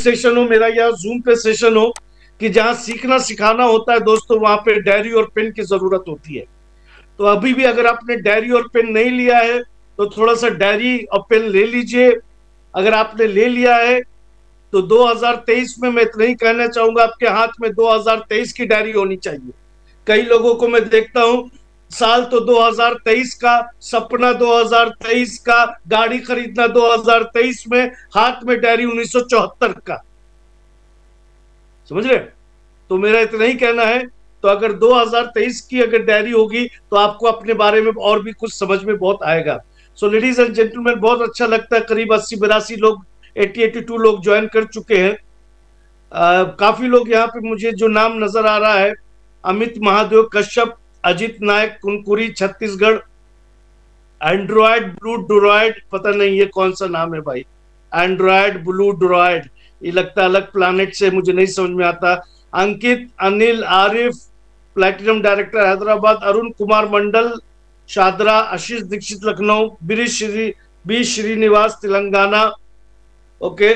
Session हो मेरा या जूम पे सेशन हो कि जहां सीखना सिखाना होता है दोस्तों, वहां पे डायरी और पेन की जरूरत होती है। तो अभी भी अगर आपने डायरी और पेन नहीं लिया है तो थोड़ा सा डायरी और पेन ले लीजिए। अगर आपने ले लिया है तो 2023 में मैं इतना ही कहना चाहूंगा, आपके हाथ में 2023 की डायरी होनी चाहिए। कई लोगों को मैं देखता हूं, साल तो 2023 का, सपना 2023 का, गाड़ी खरीदना 2023 में, हाथ में डायरी 1974 का। समझ रहे? तो मेरा इतना ही कहना है। तो अगर 2023 की अगर डायरी होगी तो आपको अपने बारे में और भी कुछ समझ में बहुत आएगा। सो लेडीज एंड जेंटलमैन, बहुत अच्छा लगता है, करीब 80-82 लोग, 80-82 लोग ज्वाइन कर चुके हैं। काफी लोग यहाँ पे मुझे जो नाम नजर आ रहा है, Amit Mahadev Kashyap, Ajit Nayak Kunkuri Chhattisgarh, android blue droid, पता नहीं ये कौन सा नाम है भाई, एंड्रॉयड ब्लू ड्रॉयड, ये लगता है अलग प्लानिट से, मुझे नहीं समझ में आता। अंकित, अनिल, आरिफ, प्लैटिनम डायरेक्टर हैदराबाद, अरुण कुमार मंडल शादरा, आशीष दीक्षित लखनऊ, बी श्रीनिवास तेलंगाना, ओके,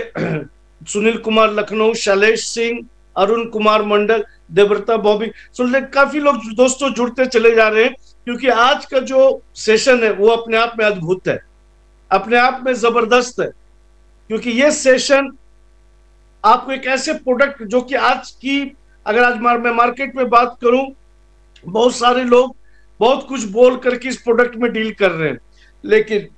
सुनील कुमार लखनऊ, शैलेश सिंह, अरुण कुमार मंडल, देवव्रता बॉबी। सुन ले, काफी लोग दोस्तों जुड़ते चले जा रहे हैं, क्योंकि आज का जो सेशन है वो अपने आप में अद्भुत है, अपने आप में जबरदस्त है। क्योंकि ये सेशन आपको एक ऐसे प्रोडक्ट जो कि आज की, अगर आज मैं मार्केट में बात करूं, बहुत सारे लोग बहुत कुछ बोल करके इस प्रोडक्ट में डील कर रहे हैं, लेकिन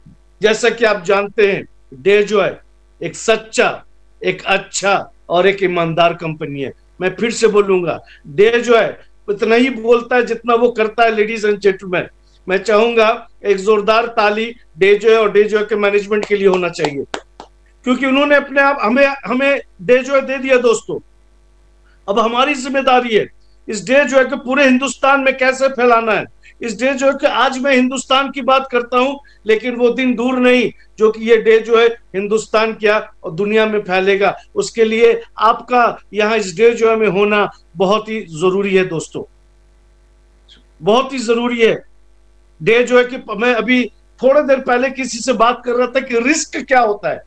जैसा कि आप जानते हैं, डे जो है एक सच्चा, एक अच्छा और एक ईमानदार कंपनी है। मैं फिर से बोलूंगा, डे जो है उतना ही बोलता है जितना वो करता है। लेडीज एंड जेंटलमैन, मैं चाहूंगा एक जोरदार ताली डे जो है और डे जो है के मैनेजमेंट के लिए होना चाहिए, क्योंकि उन्होंने अपने आप हमें हमें डे जो है दे दिया दोस्तों। अब हमारी जिम्मेदारी है इस डे जो है कि पूरे हिंदुस्तान में कैसे फैलाना है। इस डे जो है कि आज मैं हिंदुस्तान की बात करता हूं, लेकिन वो दिन दूर नहीं जो कि ये डे जो है हिंदुस्तान क्या और दुनिया में फैलेगा। उसके लिए आपका यहाँ इस डे जो है में होना बहुत ही जरूरी है दोस्तों, बहुत ही जरूरी है। डे जो है कि मैं अभी थोड़ी देर पहले किसी से बात कर रहा था कि रिस्क क्या होता है।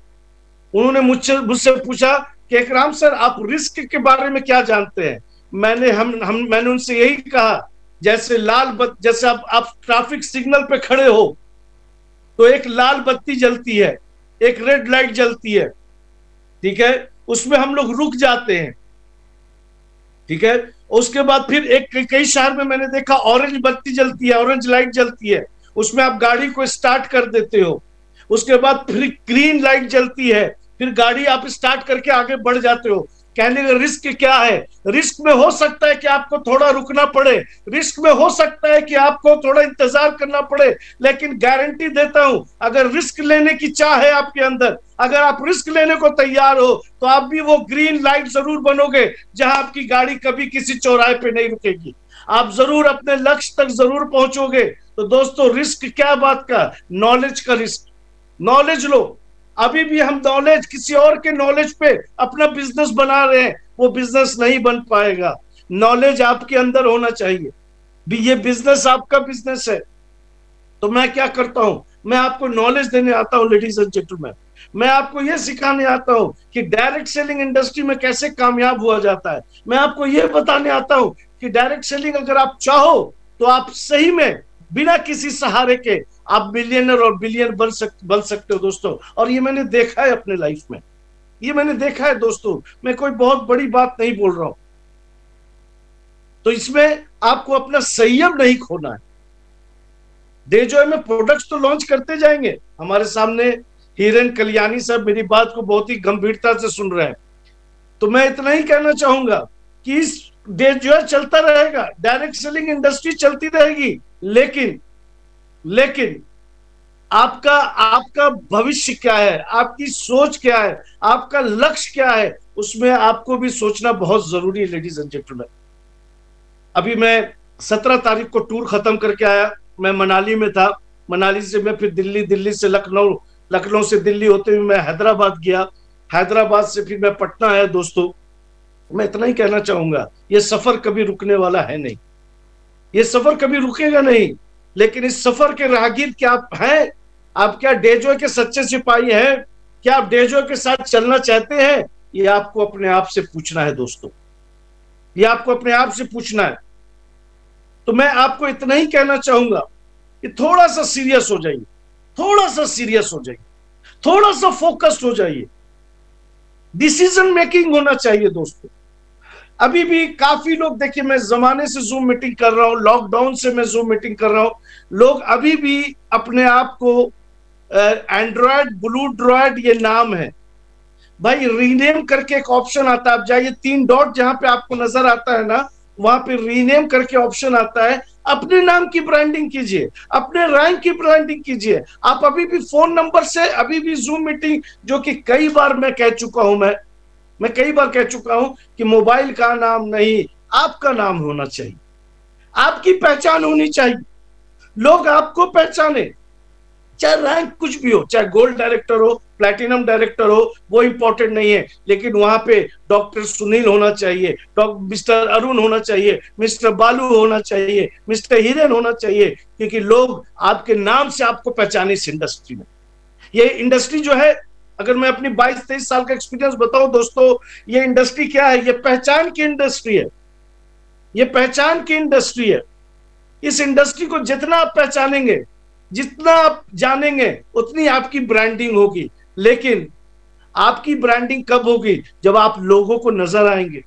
उन्होंने मुझसे पूछा कि एकराम सर, आप रिस्क के बारे में क्या जानते हैं। मैंने उनसे यही कहा, जैसे जैसे आप ट्रैफिक सिग्नल पे खड़े हो तो एक लाल बत्ती जलती है, एक रेड लाइट जलती है, ठीक है, उसमें हम लोग रुक जाते हैं, ठीक है। उसके बाद फिर कई शहर में मैंने देखा ऑरेंज बत्ती जलती है, ऑरेंज लाइट जलती है, उसमें आप गाड़ी को स्टार्ट कर देते हो। उसके बाद फिर ग्रीन लाइट जलती है, फिर गाड़ी आप स्टार्ट करके आगे बढ़ जाते हो। कहने का रिस्क क्या है? रिस्क में हो सकता है कि आपको थोड़ा रुकना पड़े, रिस्क में हो सकता है कि आपको थोड़ा इंतजार करना पड़े, लेकिन गारंटी देता हूं, अगर रिस्क लेने की चाह है आपके अंदर, अगर आप रिस्क लेने को तैयार हो, तो आप भी वो ग्रीन लाइट जरूर बनोगे जहां आपकी गाड़ी कभी किसी चौराहे पे नहीं रुकेगी। आप जरूर अपने लक्ष्य तक जरूर पहुंचोगे। तो दोस्तों, रिस्क क्या बात का? नॉलेज का रिस्क। नॉलेज लो। अभी भी हम नॉलेज, किसी और के नॉलेज पे अपना बिजनेस बना रहे हैं, वो बिजनेस नहीं बन पाएगा। नॉलेज आपके अंदर होना चाहिए भी, ये बिजनेस आपका बिजनेस है। तो मैं क्या करता हूं, मैं आपको नॉलेज देने आता हूं लेडीज एंड जेंटलमैन। मैं आपको यह सिखाने आता हूं कि डायरेक्ट सेलिंग इंडस्ट्री में कैसे कामयाब हुआ जाता है। मैं आपको यह बताने आता हूं कि डायरेक्ट सेलिंग अगर आप चाहो तो आप सही में बिना किसी सहारे के आप मिलियनर और बिलियनर बन सकते हो दोस्तों। और ये मैंने देखा है अपने लाइफ में, ये मैंने देखा है दोस्तों। मैं कोई बहुत बड़ी बात नहीं बोल रहा हूं। तो इसमें आपको अपना संयम नहीं खोना है। डे जॉय में प्रोडक्ट्स तो लॉन्च करते जाएंगे। हमारे सामने हिरेन कल्याणी साहब मेरी बात को बहुत ही गंभीरता से सुन रहे हैं। तो मैं इतना ही कहना चाहूंगा कि इस डे जॉय चलता रहेगा, डायरेक्ट सेलिंग इंडस्ट्री चलती रहेगी, लेकिन आपका आपका भविष्य क्या है, आपकी सोच क्या है, आपका लक्ष्य क्या है, उसमें आपको भी सोचना बहुत जरूरी है लेडीज एंड जेंटलमैन। अभी मैं 17 तारीख को टूर खत्म करके आया। मैं मनाली में था, मनाली से मैं फिर दिल्ली, दिल्ली से लखनऊ, लखनऊ से दिल्ली होते हुए मैं हैदराबाद गया, हैदराबाद से फिर मैं पटना आया दोस्तों। मैं इतना ही कहना चाहूंगा, ये सफर कभी रुकने वाला है नहीं, ये सफर कभी रुकेगा नहीं। लेकिन इस सफर के राहगीर क्या आप हैं? आप क्या डे जॉय के सच्चे सिपाही हैं? क्या आप डे जॉय के साथ चलना चाहते हैं? ये आपको अपने आप से पूछना है दोस्तों, ये आपको अपने आप से पूछना है। तो मैं आपको इतना ही कहना चाहूंगा कि थोड़ा सा सीरियस हो जाइए, थोड़ा सा सीरियस हो जाइए, थोड़ा सा फोकस्ड हो जाइए। डिसीजन मेकिंग होना चाहिए दोस्तों। अभी भी काफी लोग, देखिए मैं जमाने से जूम मीटिंग कर रहा हूं, लॉकडाउन से मैं जूम मीटिंग कर रहा हूं, लोग अभी भी अपने आप को एंड्रॉयड ब्लू ड्रॉयड ये नाम है भाई, रीनेम करके एक ऑप्शन आता है, आप जाइए 3 डॉट जहां पे आपको नजर आता है ना, वहां पे रीनेम करके ऑप्शन आता है। अपने नाम की ब्रांडिंग कीजिए, अपने रैंक की ब्रांडिंग कीजिए। आप अभी भी फोन नंबर से अभी भी जूम मीटिंग, जो कि कई बार मैं कह चुका हूं, मैं कई बार कह चुका हूं कि मोबाइल का नाम नहीं, आपका नाम होना चाहिए, आपकी पहचान होनी चाहिए, लोग आपको पहचाने। चाहे रैंक कुछ भी हो, चाहे गोल्ड डायरेक्टर हो, प्लैटिनम डायरेक्टर हो, वो इंपॉर्टेंट नहीं है, लेकिन वहां पे डॉक्टर सुनील होना चाहिए, डॉक्टर मिस्टर अरुण होना चाहिए, मिस्टर बालू होना चाहिए, मिस्टर हिरेन होना चाहिए, क्योंकि लोग आपके नाम से आपको पहचाने इस इंडस्ट्री में। ये इंडस्ट्री जो है, अगर मैं अपनी 22-23 साल का एक्सपीरियंस बताऊं दोस्तों, ये इंडस्ट्री क्या है? ये पहचान की इंडस्ट्री है, ये पहचान की इंडस्ट्री है। इस इंडस्ट्री को जितना आप पहचानेंगे, जितना आप जानेंगे, उतनी आपकी ब्रांडिंग होगी। लेकिन आपकी ब्रांडिंग कब होगी? जब आप लोगों को नजर आएंगे,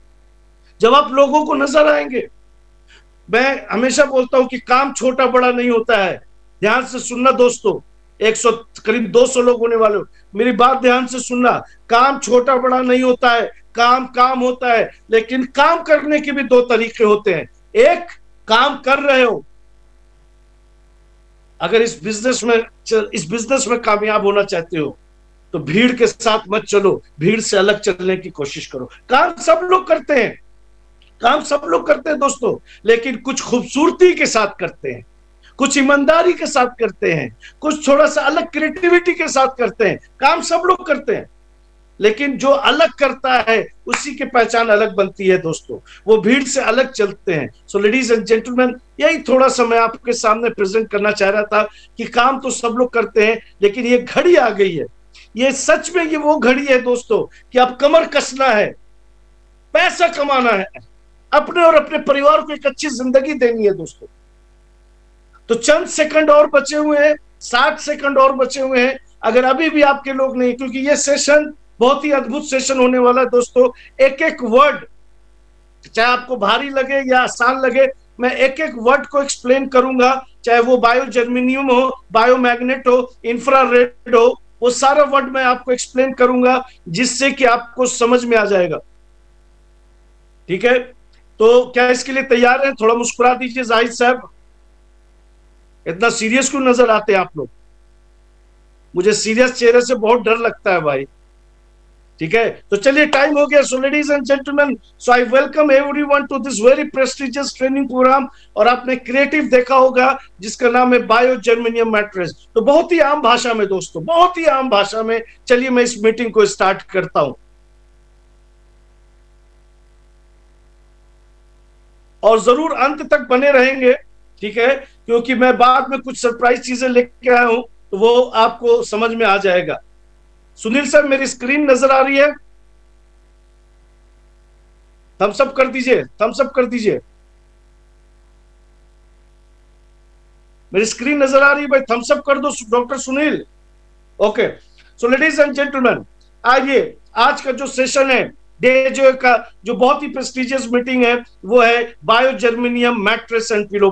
जब आप लोगों को नजर आएंगे। मैं हमेशा बोलता हूं कि काम छोटा बड़ा नहीं होता है। ध्यान से सुनना दोस्तों, 100 करीब 200 लोग होने वाले हो, मेरी बात ध्यान से सुनना। काम छोटा बड़ा नहीं होता है, काम काम होता है, लेकिन काम करने के भी 2 तरीके होते हैं। एक, काम कर रहे हो, अगर इस बिजनेस में कामयाब होना चाहते हो तो भीड़ के साथ मत चलो, भीड़ से अलग चलने की कोशिश करो। काम सब लोग करते हैं, काम सब लोग करते हैं दोस्तों, लेकिन कुछ खूबसूरती के साथ करते हैं, कुछ ईमानदारी के साथ करते हैं, कुछ थोड़ा सा अलग क्रिएटिविटी के साथ करते हैं। काम सब लोग करते हैं, लेकिन जो अलग करता है उसी की पहचान अलग बनती है दोस्तों, वो भीड़ से अलग चलते हैं। सो लेडीज एंड जेंटलमैन, यही थोड़ा सा मैं आपके सामने प्रेजेंट करना चाह रहा था कि काम तो सब लोग करते हैं, लेकिन ये घड़ी आ गई है, ये सच में ये वो घड़ी है दोस्तों कि अब कमर कसना है, पैसा कमाना है, अपने और अपने परिवार को एक अच्छी जिंदगी देनी है दोस्तों। तो चंद सेकंड और बचे हुए हैं, 60 सेकंड और बचे हुए हैं। अगर अभी भी आपके लोग नहीं, क्योंकि ये सेशन बहुत ही अद्भुत सेशन होने वाला है दोस्तों। एक एक वर्ड, चाहे आपको भारी लगे या आसान लगे, मैं एक एक वर्ड को एक्सप्लेन करूंगा, चाहे वो बायो जर्मेनियम हो, बायो मैग्नेट हो, इंफ्रारेड हो, वो सारा वर्ड मैं आपको एक्सप्लेन करूंगा, जिससे कि आपको समझ में आ जाएगा। ठीक है, तो क्या इसके लिए तैयार है? थोड़ा मुस्कुरा दीजिए जाहिद साहब, इतना सीरियस क्यों नजर आते हैं आप लोग? मुझे सीरियस चेहरे से बहुत डर लगता है भाई। ठीक है, तो चलिए टाइम हो गया। So ladies and gentleman, so I welcome everyone to this very prestigious training program. और आपने क्रिएटिव देखा होगा जिसका नाम है बायो जर्मेनियम मैट्रेस। तो बहुत ही आम भाषा में दोस्तों, बहुत ही आम भाषा में, चलिए मैं इस मीटिंग को स्टार्ट करता हूं। और जरूर अंत तक बने रहेंगे, ठीक है, क्योंकि मैं बाद में कुछ सरप्राइज चीजें लेके आया हूं, तो वो आपको समझ में आ जाएगा। सुनील सर, मेरी स्क्रीन नजर आ रही है? थम्स अप कर दीजिए, थम्स अप कर दीजिए। मेरी स्क्रीन नजर आ रही है भाई, थम्स अप कर दो doctor Sunil. Okay, so ladies and gentleman, आइए आज का जो सेशन है, डे जो बहुत ही प्रेस्टिजियस मीटिंग है, वो है bio germanium mattress and pillow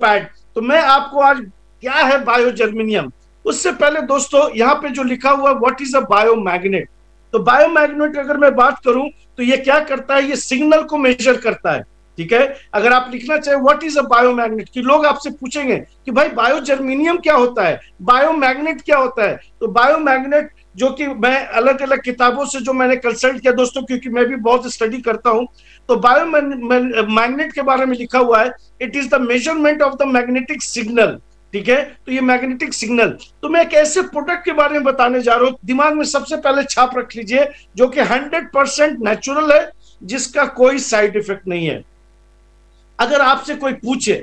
pad. तो मैं आपको आज, क्या है बायो जर्मेनियम, उससे पहले दोस्तों यहाँ पे जो लिखा हुआ व्हाट इज अ बायोमैग्नेट। तो बायोमैग्नेट अगर मैं बात करूं तो ये क्या करता है? ये सिग्नल को मेजर करता है। ठीक है, अगर आप लिखना चाहे व्हाट इज अ बायोमैग्नेट, कि लोग आपसे पूछेंगे कि भाई बायो जर्मेनियम क्या होता है, बायोमैग्नेट क्या होता है। तो बायोमैग्नेट, जो कि मैं अलग अलग किताबों से जो मैंने कंसल्ट किया दोस्तों, क्योंकि मैं भी बहुत स्टडी करता हूं, तो बायोमैग्नेट के बारे में लिखा हुआ है it is the measurement of the magnetic signal. ठीक है, तो ये मैग्नेटिक सिग्नल, तो मैं एक ऐसे प्रोडक्ट के बारे में बताने जा रहा हूं, दिमाग में सबसे पहले छाप रख लीजिए, जो कि 100% नेचुरल है, जिसका कोई साइड इफेक्ट नहीं है। अगर आपसे कोई पूछे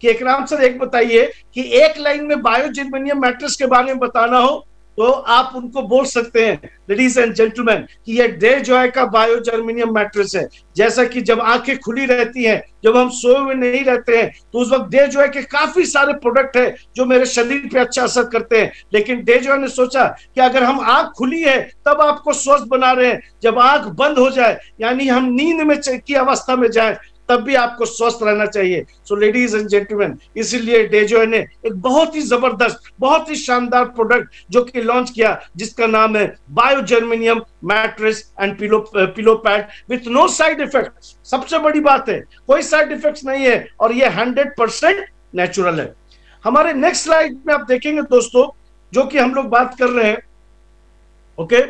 कि एकराम सर एक बताइए कि एक लाइन में बायो जर्मेनियम मैट्रेस के बारे में बताना हो, तो आप उनको बोल सकते हैं लेडीज एंड जेंटलमैन कि ये डे जॉय का बायो जर्मेनियम मैट्रेस है। जैसा कि जब आंखें खुली रहती हैं, जब हम सोए हुए नहीं रहते हैं, तो उस वक्त डे जॉय के काफी सारे प्रोडक्ट है जो मेरे शरीर पे अच्छा असर करते हैं। लेकिन डे जॉय ने सोचा कि अगर हम आंख खुली है तब आपको स्वस्थ बना रहे हैं, जब आंख बंद हो जाए यानी हम नींद में की अवस्था में जाए तब भी आपको स्वस्थ रहना चाहिए। सो लेडीज एंड जेंटलमैन, इसीलिए डेजॉय ने एक बहुत ही जबरदस्त, बहुत ही शानदार प्रोडक्ट जो कि लॉन्च किया, जिसका नाम है bio germanium mattress and pillow pad with no side effect. सबसे बड़ी बात है, कोई साइड इफेक्ट्स नहीं है और ये 100% नेचुरल है। हमारे नेक्स्ट स्लाइड में आप देखेंगे दोस्तों, जो कि हम लोग बात कर रहे हैं, okay,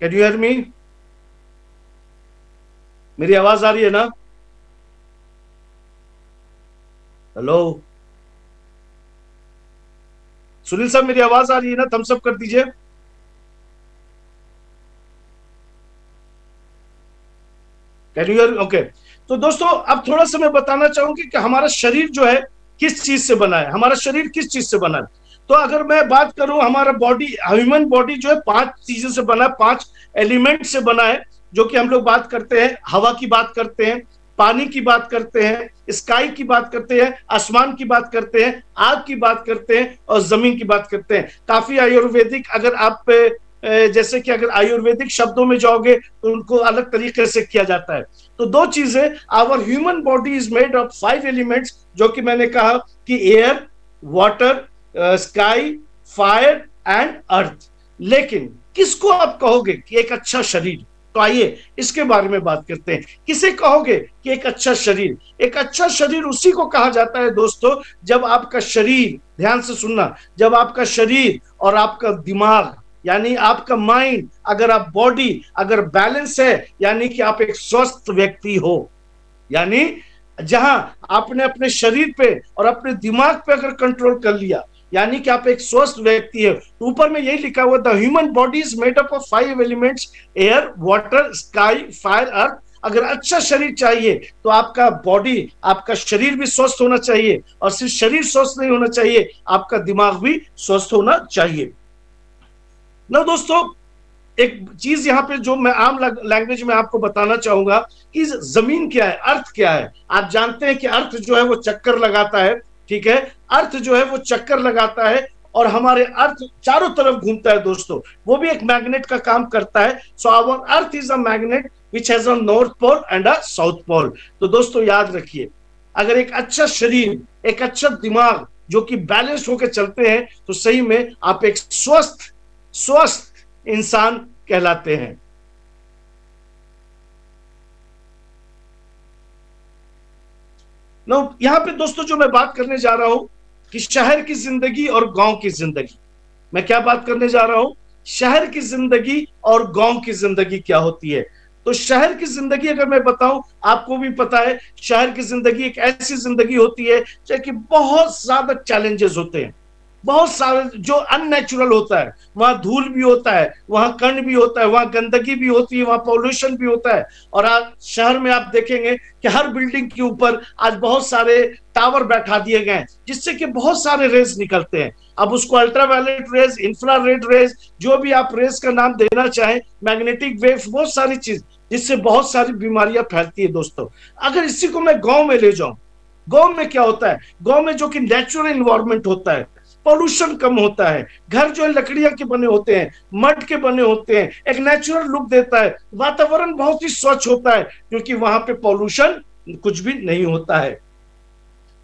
can you hear me? मेरी आवाज आ रही है ना? हेलो सुनील साहब, मेरी आवाज आ रही है ना? थम्स अप कर दीजिए। Can you here? ओके। तो दोस्तों अब थोड़ा सा मैं बताना चाहूंगी कि हमारा शरीर जो है किस चीज से बना है, हमारा शरीर किस चीज से बना है। तो अगर मैं बात करूं, हमारा बॉडी, ह्यूमन बॉडी जो है 5 चीजों से बना है, 5 एलिमेंट से बना है, जो कि हम लोग बात करते हैं। हवा की बात करते हैं, पानी की बात करते हैं, स्काई की बात करते हैं, आसमान की बात करते हैं, आग की बात करते हैं और जमीन की बात करते हैं। काफी आयुर्वेदिक, अगर आप जैसे कि अगर आयुर्वेदिक शब्दों में जाओगे तो उनको अलग तरीके से किया जाता है। तो 2 चीजें, our human body is made of 5 elements, जो कि मैंने कहा कि air, water, sky, fire and earth. लेकिन किसको आप कहोगे कि एक अच्छा शरीर? तो आइए इसके बारे में बात करते हैं। किसे कहोगे कि एक अच्छा शरीर? एक अच्छा शरीर उसी को कहा जाता है दोस्तों, जब आपका शरीर, ध्यान से सुनना, जब आपका शरीर और आपका दिमाग यानी आपका माइंड, अगर आप बॉडी अगर बैलेंस है, यानी कि आप एक स्वस्थ व्यक्ति हो। यानी जहां आपने अपने शरीर पे और अपने दिमाग पे अगर कंट्रोल कर लिया, यानी कि आप एक स्वस्थ व्यक्ति है। तो ऊपर में यही लिखा हुआ, the human body is made up of 5 elements, air, water, sky, fire, earth. अगर अच्छा शरीर चाहिए तो आपका बॉडी, आपका शरीर भी स्वस्थ होना चाहिए, और सिर्फ शरीर स्वस्थ नहीं होना चाहिए, आपका दिमाग भी स्वस्थ होना चाहिए ना दोस्तों। एक चीज यहाँ पे जो मैं आम लैंग्वेज में आपको बताना चाहूंगा कि जमीन क्या है, अर्थ क्या है। आप जानते हैं कि अर्थ जो है वो चक्कर लगाता है, ठीक है, अर्थ जो है वो चक्कर लगाता है और हमारे अर्थ चारों तरफ घूमता है दोस्तों, वो भी एक मैग्नेट का काम करता है। So our earth is a magnet which has a north pole and a south pole. तो दोस्तों याद रखिए, अगर एक अच्छा शरीर, एक अच्छा दिमाग जो कि बैलेंस होकर चलते हैं, तो सही में आप एक स्वस्थ स्वस्थ इंसान कहलाते हैं। नो, यहां पे दोस्तों जो मैं बात करने जा रहा हूं कि शहर की जिंदगी और गांव की जिंदगी, मैं क्या बात करने जा रहा हूं, शहर की जिंदगी और गांव की जिंदगी क्या होती है। तो शहर की जिंदगी अगर मैं बताऊं, आपको भी पता है, शहर की जिंदगी एक ऐसी जिंदगी होती है जो कि बहुत ज्यादा चैलेंजेस होते हैं, बहुत सारे जो अननेचुरल होता है। वहां धूल भी होता है, वहां कण भी होता है, वहां गंदगी भी होती है, वहां पॉल्यूशन भी होता है। और आज शहर में आप देखेंगे कि हर बिल्डिंग के ऊपर आज बहुत सारे टावर बैठा दिए गए हैं, जिससे कि बहुत सारे रेज निकलते हैं। अब उसको अल्ट्रावायलेट रेज, इंफ्रारेड रेज, जो भी आप रेज का नाम देना चाहें, मैग्नेटिक वेव्स, बहुत सारी चीज, जिससे बहुत सारी बीमारियां फैलती है दोस्तों। अगर इसी को मैं गांव में ले जाऊं, गांव में क्या होता है? गांव में जो कि नेचुरल इन्वायरमेंट होता है, पॉल्यूशन कम होता है, घर जो है लकड़ियां के बने होते हैं, मड के बने होते हैं, एक नेचुरल लुक देता है, वातावरण बहुत ही स्वच्छ होता है, क्योंकि वहां पे पॉल्यूशन कुछ भी नहीं होता है।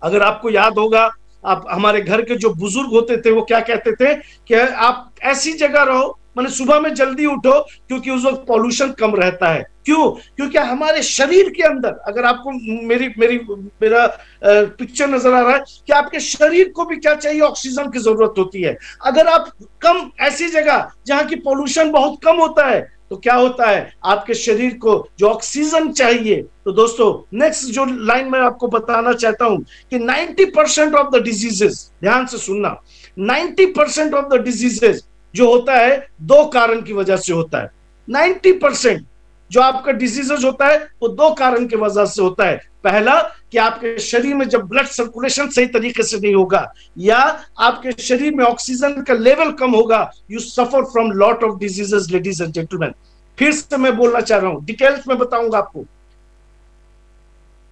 अगर आपको याद होगा, आप, हमारे घर के जो बुजुर्ग होते थे वो क्या कहते थे कि आप ऐसी जगह रहो, मैंने सुबह में जल्दी उठो, क्योंकि उस वक्त पॉल्यूशन कम रहता है। क्यों? क्योंकि हमारे शरीर के अंदर, अगर आपको मेरी मेरी मेरा पिक्चर नजर आ रहा है कि आपके शरीर को भी क्या चाहिए, ऑक्सीजन की जरूरत होती है। अगर आप कम ऐसी जगह जहां की पॉल्यूशन बहुत कम होता है, तो क्या होता है, आपके शरीर को जो ऑक्सीजन चाहिए। तो दोस्तों नेक्स्ट जो लाइन मैं आपको बताना चाहता हूं कि 90% ऑफ द डिजीजेस, ध्यान से सुनना, 90% ऑफ द डिजीजेस जो होता है 2 कारण की वजह से होता है। 90% जो आपका डिजीजेस होता है वो 2 कारण की वजह से होता है। पहला कि कि आपके शरीर में जब ब्लड सर्कुलेशन सही तरीके से नहीं होगा या आपके शरीर में ऑक्सीजन का लेवल कम होगा, you suffer from lot of diseases ladies and gentleman. फिर से मैं बोलना चाह रहा हूं, डिटेल्स में बताऊंगा आपको।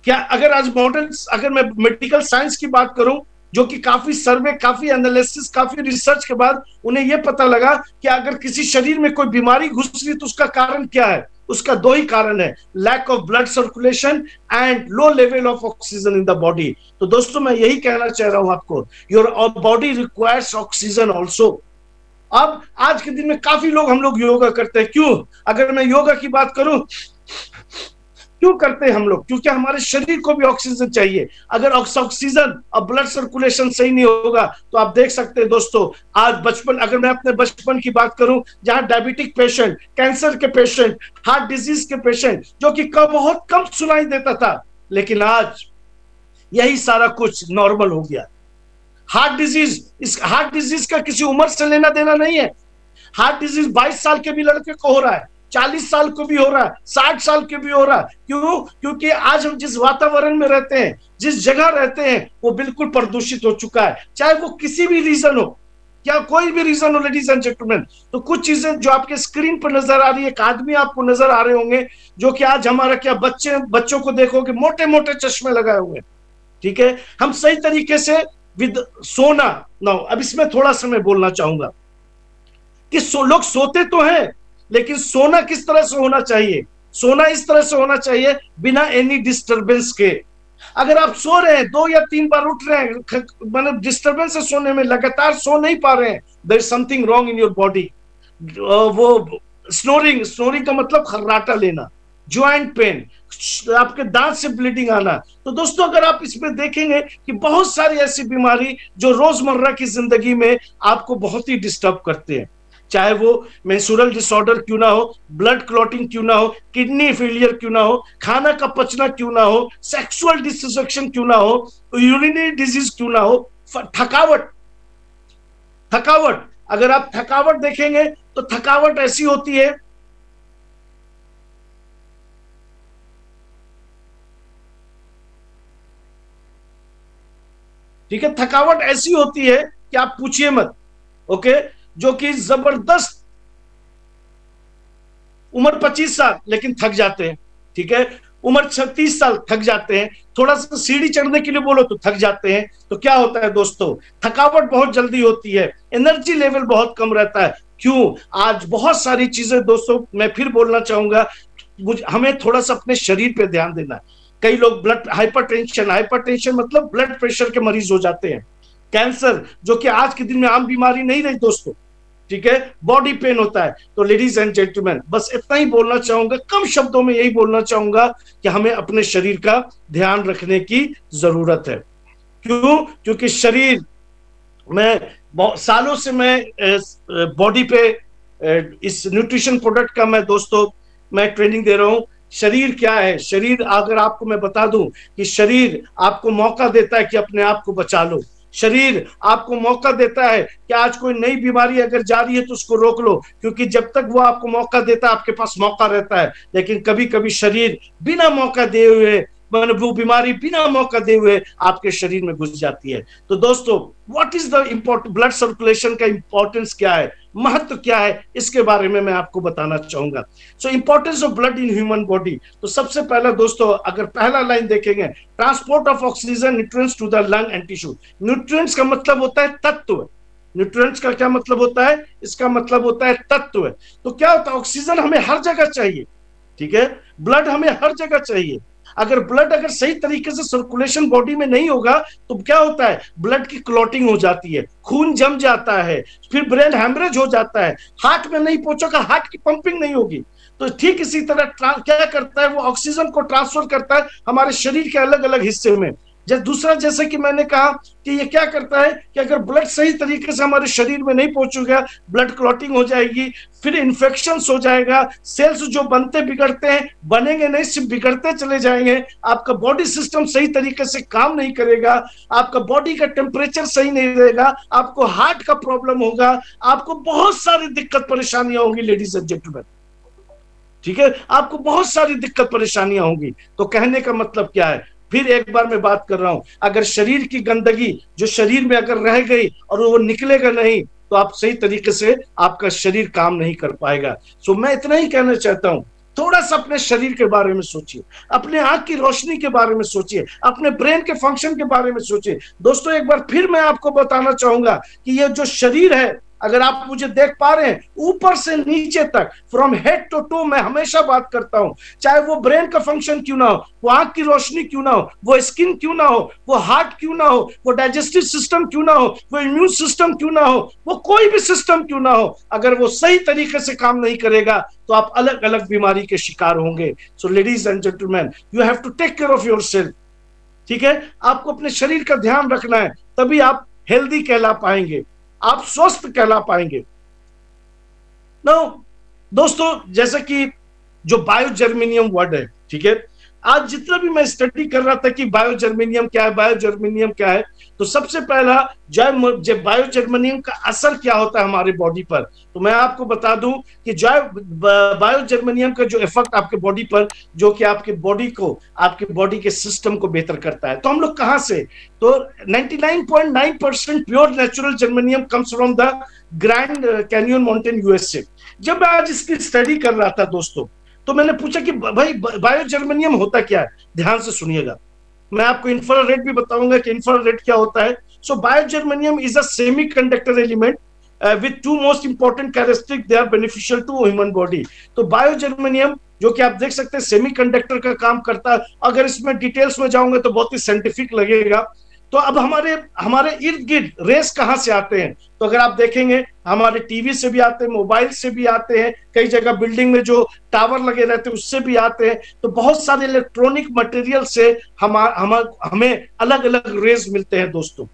क्या अगर आज मॉडर्न, अगर मैं मेडिकल साइंस की बात करूं, जो कि काफी सर्वे, काफी एनालिसिस, काफी रिसर्च के बाद उन्हें यह पता लगा कि अगर किसी शरीर में कोई बीमारी घुस रही तो उसका कारण क्या है? उसका दो ही कारण है, lack of blood circulation and low level of oxygen in the body. तो दोस्तों मैं यही कहना चाह रहा हूं आपको, your body requires oxygen also. अब आज के दिन में काफी लोग, हम लोग योगा करते हैं, क्यों? अगर मैं योगा की बात करूं, क्यों करते हैं हम लोग? क्योंकि हमारे शरीर को भी ऑक्सीजन चाहिए। अगर ऑक्सीजन और ब्लड सर्कुलेशन सही नहीं होगा तो आप देख सकते हैं दोस्तों, आज बचपन, अगर मैं अपने बचपन की बात करूं, जहां डायबिटिक पेशेंट, कैंसर के पेशेंट, हार्ट डिजीज के पेशेंट, जो कि बहुत कम सुनाई देता था, लेकिन आज यही सारा कुछ नॉर्मल हो गया। हार्ट डिजीज, इस हार्ट डिजीज का किसी उम्र से लेना देना नहीं है। हार्ट डिजीज 22 साल के भी लड़के को हो रहा है, 40 साल को भी हो रहा है, 60 साल के भी हो रहा है। क्यों? क्योंकि आज हम जिस वातावरण में रहते हैं, जिस जगह रहते हैं, वो बिल्कुल प्रदूषित हो चुका है, चाहे वो किसी भी रीजन हो, क्या कोई भी रीजन हो लेडीज एंड जेंटलमैन। तो कुछ चीजें जो आपके स्क्रीन पर नजर आ रही है, एक आदमी आपको नजर आ रहे होंगे जो कि आज हमारा क्या, बच्चों को देखोगे मोटे मोटे चश्मे लगाए हुए, ठीक है। हम सही तरीके से विद सोना ना, अब इसमें थोड़ा सा मैं बोलना चाहूंगा कि लोग सोते तो हैं, लेकिन सोना किस तरह से होना चाहिए? सोना इस तरह से होना चाहिए बिना एनी डिस्टरबेंस के। अगर आप सो रहे हैं, 2 या 3 बार उठ रहे हैं, मतलब डिस्टरबेंस से सोने में, लगातार सो नहीं पा रहे हैं, there is something wrong in your body. वो स्नोरिंग का मतलब खर्राटा लेना, ज्वाइंट पेन, आपके दांत से ब्लीडिंग आना। तो दोस्तों अगर आप इसमें देखेंगे कि बहुत सारी ऐसी बीमारी जो रोजमर्रा की जिंदगी में आपको बहुत ही डिस्टर्ब करते हैं, चाहे वो मेंस्ट्रुअल डिसऑर्डर क्यों ना हो, ब्लड क्लॉटिंग क्यों ना हो, किडनी फेलियर क्यों ना हो, खाना का पचना क्यों ना हो, सेक्सुअल डिससेक्शन क्यों ना हो, यूरिनरी डिजीज क्यों ना हो, थकावट। अगर आप थकावट देखेंगे तो थकावट ऐसी होती है, ठीक है, थकावट ऐसी होती है कि आप पूछिए मत, ओके, जो कि जबरदस्त। उम्र 25 साल लेकिन थक जाते हैं, ठीक है, उम्र 36 साल थक जाते हैं, थोड़ा सा सीढ़ी चढ़ने के लिए बोलो तो थक जाते हैं। तो क्या होता है दोस्तों, थकावट बहुत जल्दी होती है, एनर्जी लेवल बहुत कम रहता है। क्यों? आज बहुत सारी चीजें दोस्तों, मैं फिर बोलना चाहूंगा, हमें थोड़ा सा अपने शरीर पे ध्यान देना है। कई लोग ब्लड हाइपरटेंशन मतलब ब्लड प्रेशर के मरीज हो जाते हैं, कैंसर जो कि आज के दिन में आम बीमारी नहीं रही दोस्तों, ठीक है, बॉडी पेन होता है। तो लेडीज एंड जेंटलमैन, बस इतना ही बोलना चाहूंगा, कम शब्दों में यही बोलना चाहूंगा कि हमें अपने शरीर का ध्यान रखने की जरूरत है। क्यों? क्योंकि शरीर में सालों से मैं बॉडी पे इस न्यूट्रिशन प्रोडक्ट का मैं दोस्तों मैं ट्रेनिंग दे रहा हूं। शरीर क्या है? शरीर, अगर आपको मैं बता दूं कि शरीर आपको मौका देता है कि अपने आप को बचा लो। शरीर आपको मौका देता है कि आज कोई नई बीमारी अगर जा रही है तो उसको रोक लो, क्योंकि जब तक वो आपको मौका देता है आपके पास मौका रहता है। लेकिन कभी कभी शरीर बिना मौका दिए हुए, मतलब वो बीमारी बिना मौका दिए हुए आपके शरीर में घुस जाती है। तो दोस्तों, what is the important, blood circulation का इंपॉर्टेंस क्या है, महत्व क्या है, इसके बारे में मैं आपको बताना चाहूंगा। So importance of blood in human body. तो सबसे पहला दोस्तों, अगर पहला लाइन देखेंगे, transport of oxygen nutrients to the lung and tissue. Nutrients का मतलब होता है तत्व। न्यूट्रिएंट्स का क्या मतलब होता है? इसका मतलब होता है तत्व। तो क्या होता है, ऑक्सीजन हमें हर जगह चाहिए, ठीक है, ब्लड हमें हर जगह चाहिए। अगर ब्लड अगर सही तरीके से सर्कुलेशन बॉडी में नहीं होगा तो क्या होता है, ब्लड की क्लॉटिंग हो जाती है, खून जम जाता है, फिर ब्रेन हैमरेज हो जाता है, हार्ट में नहीं पहुंचेगा, हार्ट की पंपिंग नहीं होगी। तो ठीक इसी तरह क्या करता है, वो ऑक्सीजन को ट्रांसफर करता है हमारे शरीर के अलग अलग हिस्से में। दूसरा, जैसे कि मैंने कहा कि ये क्या करता है कि अगर ब्लड सही तरीके से हमारे शरीर में नहीं पहुंचेगा, ब्लड क्लॉटिंग हो जाएगी, फिर इन्फेक्शंस हो जाएगा, सेल्स जो बनते बिगड़ते हैं, बनेंगे नहीं, सिर्फ बिगड़ते चले जाएंगे, आपका बॉडी सिस्टम सही तरीके से काम नहीं करेगा, आपका बॉडी का टेम्परेचर सही नहीं रहेगा, आपको हार्ट का प्रॉब्लम होगा, आपको बहुत सारी दिक्कत परेशानियां होंगी लेडीज एंड जेंटलमैन, ठीक है, आपको बहुत सारी दिक्कत परेशानियां होंगी। तो कहने का मतलब क्या है, फिर एक बार मैं बात कर रहा हूं, अगर शरीर की गंदगी जो शरीर में अगर रह गई और वो निकलेगा नहीं, तो आप सही तरीके से आपका शरीर काम नहीं कर पाएगा। सो मैं इतना ही कहना चाहता हूं, थोड़ा सा अपने शरीर के बारे में सोचिए, अपने आंख की रोशनी के बारे में सोचिए, अपने ब्रेन के फंक्शन के बारे में सोचिए। दोस्तों एक बार फिर मैं आपको बताना चाहूंगा कि ये जो शरीर है, अगर आप मुझे देख पा रहे हैं, ऊपर से नीचे तक, फ्रॉम हेड टू टू, मैं हमेशा बात करता हूं, चाहे वो ब्रेन का फंक्शन क्यों ना हो, वो आंख की रोशनी क्यों ना हो, वो स्किन क्यों ना हो, वो हार्ट क्यों ना हो, वो डाइजेस्टिव सिस्टम क्यों ना हो, वो इम्यून सिस्टम क्यों ना हो, वो कोई भी सिस्टम क्यों ना हो, अगर वो सही तरीके से काम नहीं करेगा तो आप अलग अलग बीमारी के शिकार होंगे। So ladies and gentleman, you have to take care of yourself. ठीक है, आपको अपने शरीर का ध्यान रखना है, तभी आप हेल्दी कहला पाएंगे, आप स्वस्थ कहला पाएंगे। नो दोस्तों, जैसे कि जो बायो जर्मेनियम वर्ड है, ठीक है, आज जितना भी मैं स्टडी कर रहा था कि बायो जर्मेनियम क्या है, बायो जर्मेनियम क्या है, तो सबसे पहला जब बायो जर्मेनियम का असर क्या होता है हमारे बॉडी पर, तो मैं आपको बता दूं कि जो बायो जर्मेनियम का जो इफेक्ट आपके बॉडी पर, जो कि आपके बॉडी को, आपके बॉडी के सिस्टम को बेहतर करता है। तो हम लोग कहां से, तो 99.9% pure natural germanium comes from the Grand Canyon mountain, USA. जब मैं आज इसकी स्टडी कर रहा था दोस्तों, तो मैंने पूछा कि भाई बायो जर्मेनियम होता क्या है। ध्यान से सुनिएगा, मैं आपको इंफ्रारेड भी बताऊंगा कि इंफ्रारेड क्या होता है। So bio germanium is a semi conductor element with two most important characteristic, they are beneficial to human body. तो बायो जर्मेनियम जो कि आप देख सकते हैं सेमी कंडक्टर का काम करता है। अगर इसमें डिटेल्स में जाऊंगे तो बहुत ही साइंटिफिक लगेगा। तो अब हमारे हमारे इर्द गिर्द रेस कहां से आते हैं, तो अगर आप देखेंगे हमारे टीवी से भी आते हैं, मोबाइल से भी आते हैं, कई जगह बिल्डिंग में जो टावर लगे रहते हैं उससे भी आते हैं। तो बहुत सारे इलेक्ट्रॉनिक मटेरियल से हमें अलग अलग रेस मिलते हैं दोस्तों।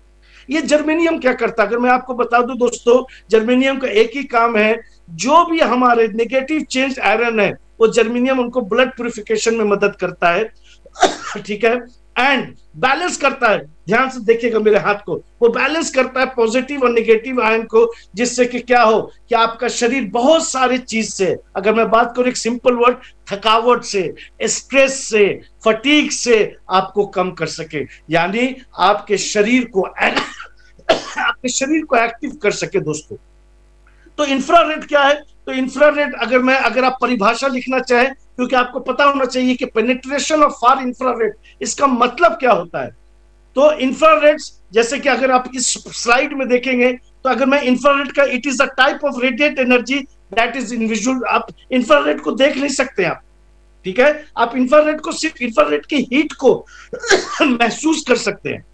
ये जर्मेनियम क्या करता है, अगर मैं आपको बता दूं दोस्तों, जर्मेनियम का एक ही काम है, जो भी हमारे नेगेटिव चेंज आयरन है, वो जर्मेनियम उनको ब्लड प्यूरिफिकेशन में मदद करता है। ठीक है, एंड बैलेंस करता है, ध्यान से देखिएगा मेरे हाथ को, वो बैलेंस करता है पॉजिटिव और नेगेटिव आयन को, जिससे कि क्या हो कि आपका शरीर बहुत सारी चीज से, अगर मैं बात करूं एक सिंपल वर्ड, थकावट से, स्ट्रेस से, फटीग से आपको कम कर सके, यानी आपके शरीर को आपके शरीर को एक्टिव कर सके दोस्तों। तो इंफ्रारेड क्या है, तो इंफ्रारेड अगर आप परिभाषा लिखना चाहें, क्योंकि आपको पता होना चाहिए कि पेनिट्रेशन ऑफ फार इंफ्रारेड, इसका मतलब क्या होता है। तो इंफ्रारेड्स, जैसे कि अगर आप इस स्लाइड में देखेंगे, तो अगर मैं इंफ्रारेड का, it is a type of radiate energy that is invisible. आप इंफ्रारेड को देख नहीं सकते आप, ठीक है, आप इंफ्रारेड को, सिर्फ इंफ्रारेड की हीट को महसूस कर सकते हैं,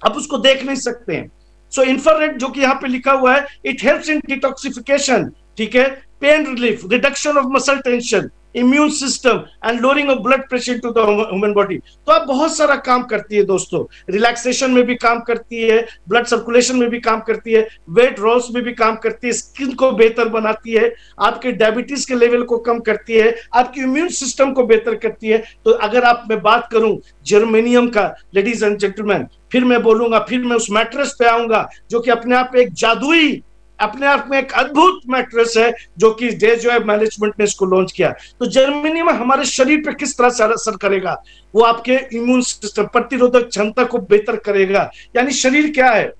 आप उसको देख नहीं सकते हैं। सो इंफ्रारेड जो कि यहाँ पे लिखा हुआ है, इट हेल्प्स इन डिटॉक्सिफिकेशन, ठीक है, pain relief, reduction of muscle tension, immune system and lowering of blood pressure to the human body. तो आप बहुत सारा काम करती है दोस्तों, रिलैक्सेशन में भी काम करती है, ब्लड सर्कुलेशन में भी काम करती है, वेट लॉस में भी काम करती है, स्किन को बेहतर बनाती है, आपके डायबिटीज के लेवल को कम करती है, आपकी इम्यून सिस्टम को बेहतर करती है। तो अगर आप मैं बात करूं जर्मेनियम का, लेडीज एंड जेंटलमैन, फिर मैं बोलूंगा, फिर मैं उस मैट्रेस पे आऊंगा जो कि अपने आप में एक जादुई, अपने आप में एक अद्भुत मैट्रेस है, जो कि डेजॉय मैनेजमेंट ने इसको लॉन्च किया। तो जर्मेनियम हमारे शरीर पे किस तरह से असर करेगा, वो आपके इम्यून सिस्टम, प्रतिरोधक क्षमता को बेहतर करेगा। यानी शरीर क्या है,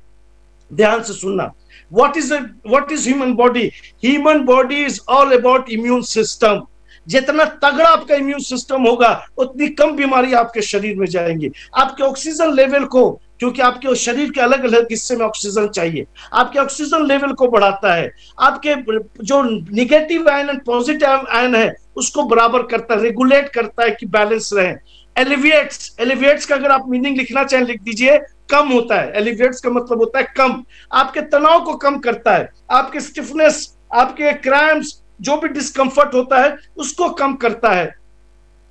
ध्यान से सुनना, what is human body? Human body is all about immune system. जितना तगड़ा आपका इम्यून सिस्टम होगा, उतनी कम बीमारी आपके शरीर में जाएंगी। आपके ऑक्सीजन लेवल को, क्योंकि आपके शरीर के अलग अलग हिस्से में ऑक्सीजन चाहिए, आपके ऑक्सीजन लेवल को बढ़ाता है, आपके जो negative ion and positive ion है उसको बराबर करता है, रेगुलेट करता है कि बैलेंस रहे। एलिविएट्स का अगर आप मीनिंग लिखना चाहें लिख दीजिए, कम होता है। एलिविएट्स का मतलब होता है कम, आपके तनाव को कम करता है, आपके स्टिफनेस, आपके क्रैम्प्स, जो भी डिस्कंफर्ट होता है उसको कम करता है।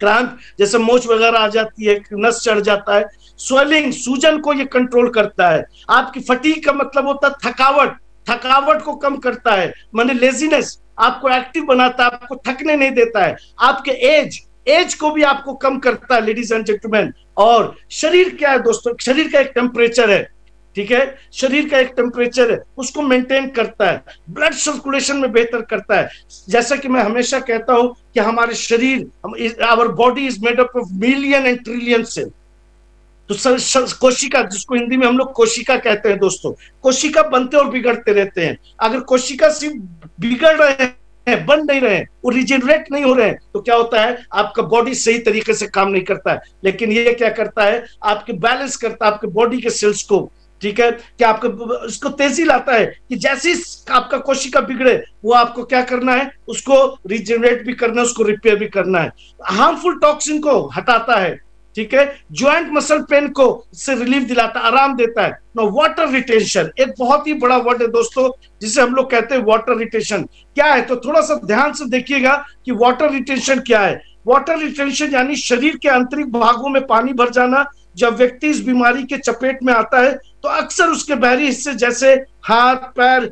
क्रैम्प जैसे मोच वगैरह आ जाती है, नस चढ़ जाता है, स्वेलिंग, सूजन को ये कंट्रोल करता है। आपकी फटीग का मतलब होता है थकावट को कम करता है, माने लेजीनेस, आपको एक्टिव बनाता है, आपको थकने नहीं देता है। आपके एज को भी आपको कम करता है, लेडीज एंड जेंटलमैन। और शरीर क्या है दोस्तों, शरीर का एक टेम्परेचर है, ठीक है, शरीर का एक टेम्परेचर है, उसको मेंटेन करता है, ब्लड सर्कुलेशन में बेहतर करता है। जैसा कि मैं हमेशा कहता हूं कि हमारे शरीर, our body is made up of million and trillion cell, तो कोशिका, जिसको हिंदी में हम लोग कोशिका कहते हैं दोस्तों, कोशिका बनते और बिगड़ते रहते हैं। अगर कोशिका सिर्फ बिगड़ रहे हैं, बन नहीं रहे हैं, वो रिजेनरेट नहीं हो रहे हैं, तो क्या होता है, आपका बॉडी सही तरीके से काम नहीं करता है। लेकिन ये क्या करता है, आपके बैलेंस करता है आपके बॉडी के सेल्स को, ठीक है, कि आपको उसको तेजी लाता है कि जैसे आपका कोशिका बिगड़े, वो आपको क्या करना है, उसको रिजेनरेट भी करना है, उसको रिपेयर भी करना है। हार्मफुल टॉक्सिन को हटाता है, ठीक है, ज्वाइंट मसल पेन को से रिलीफ दिलाता है, आराम देता है। वाटर रिटेंशन एक बहुत ही बड़ा वर्ड है दोस्तों, जिसे हम लोग कहते हैं वाटर रिटेंशन। क्या है, तो थोड़ा सा ध्यान से देखिएगा कि वाटर रिटेंशन क्या है। वाटर रिटेंशन यानी शरीर के आंतरिक भागों में पानी भर जाना। जब व्यक्ति इस बीमारी के चपेट में आता है तो अक्सर उसके बाहरी हिस्से जैसे हाथ, पैर,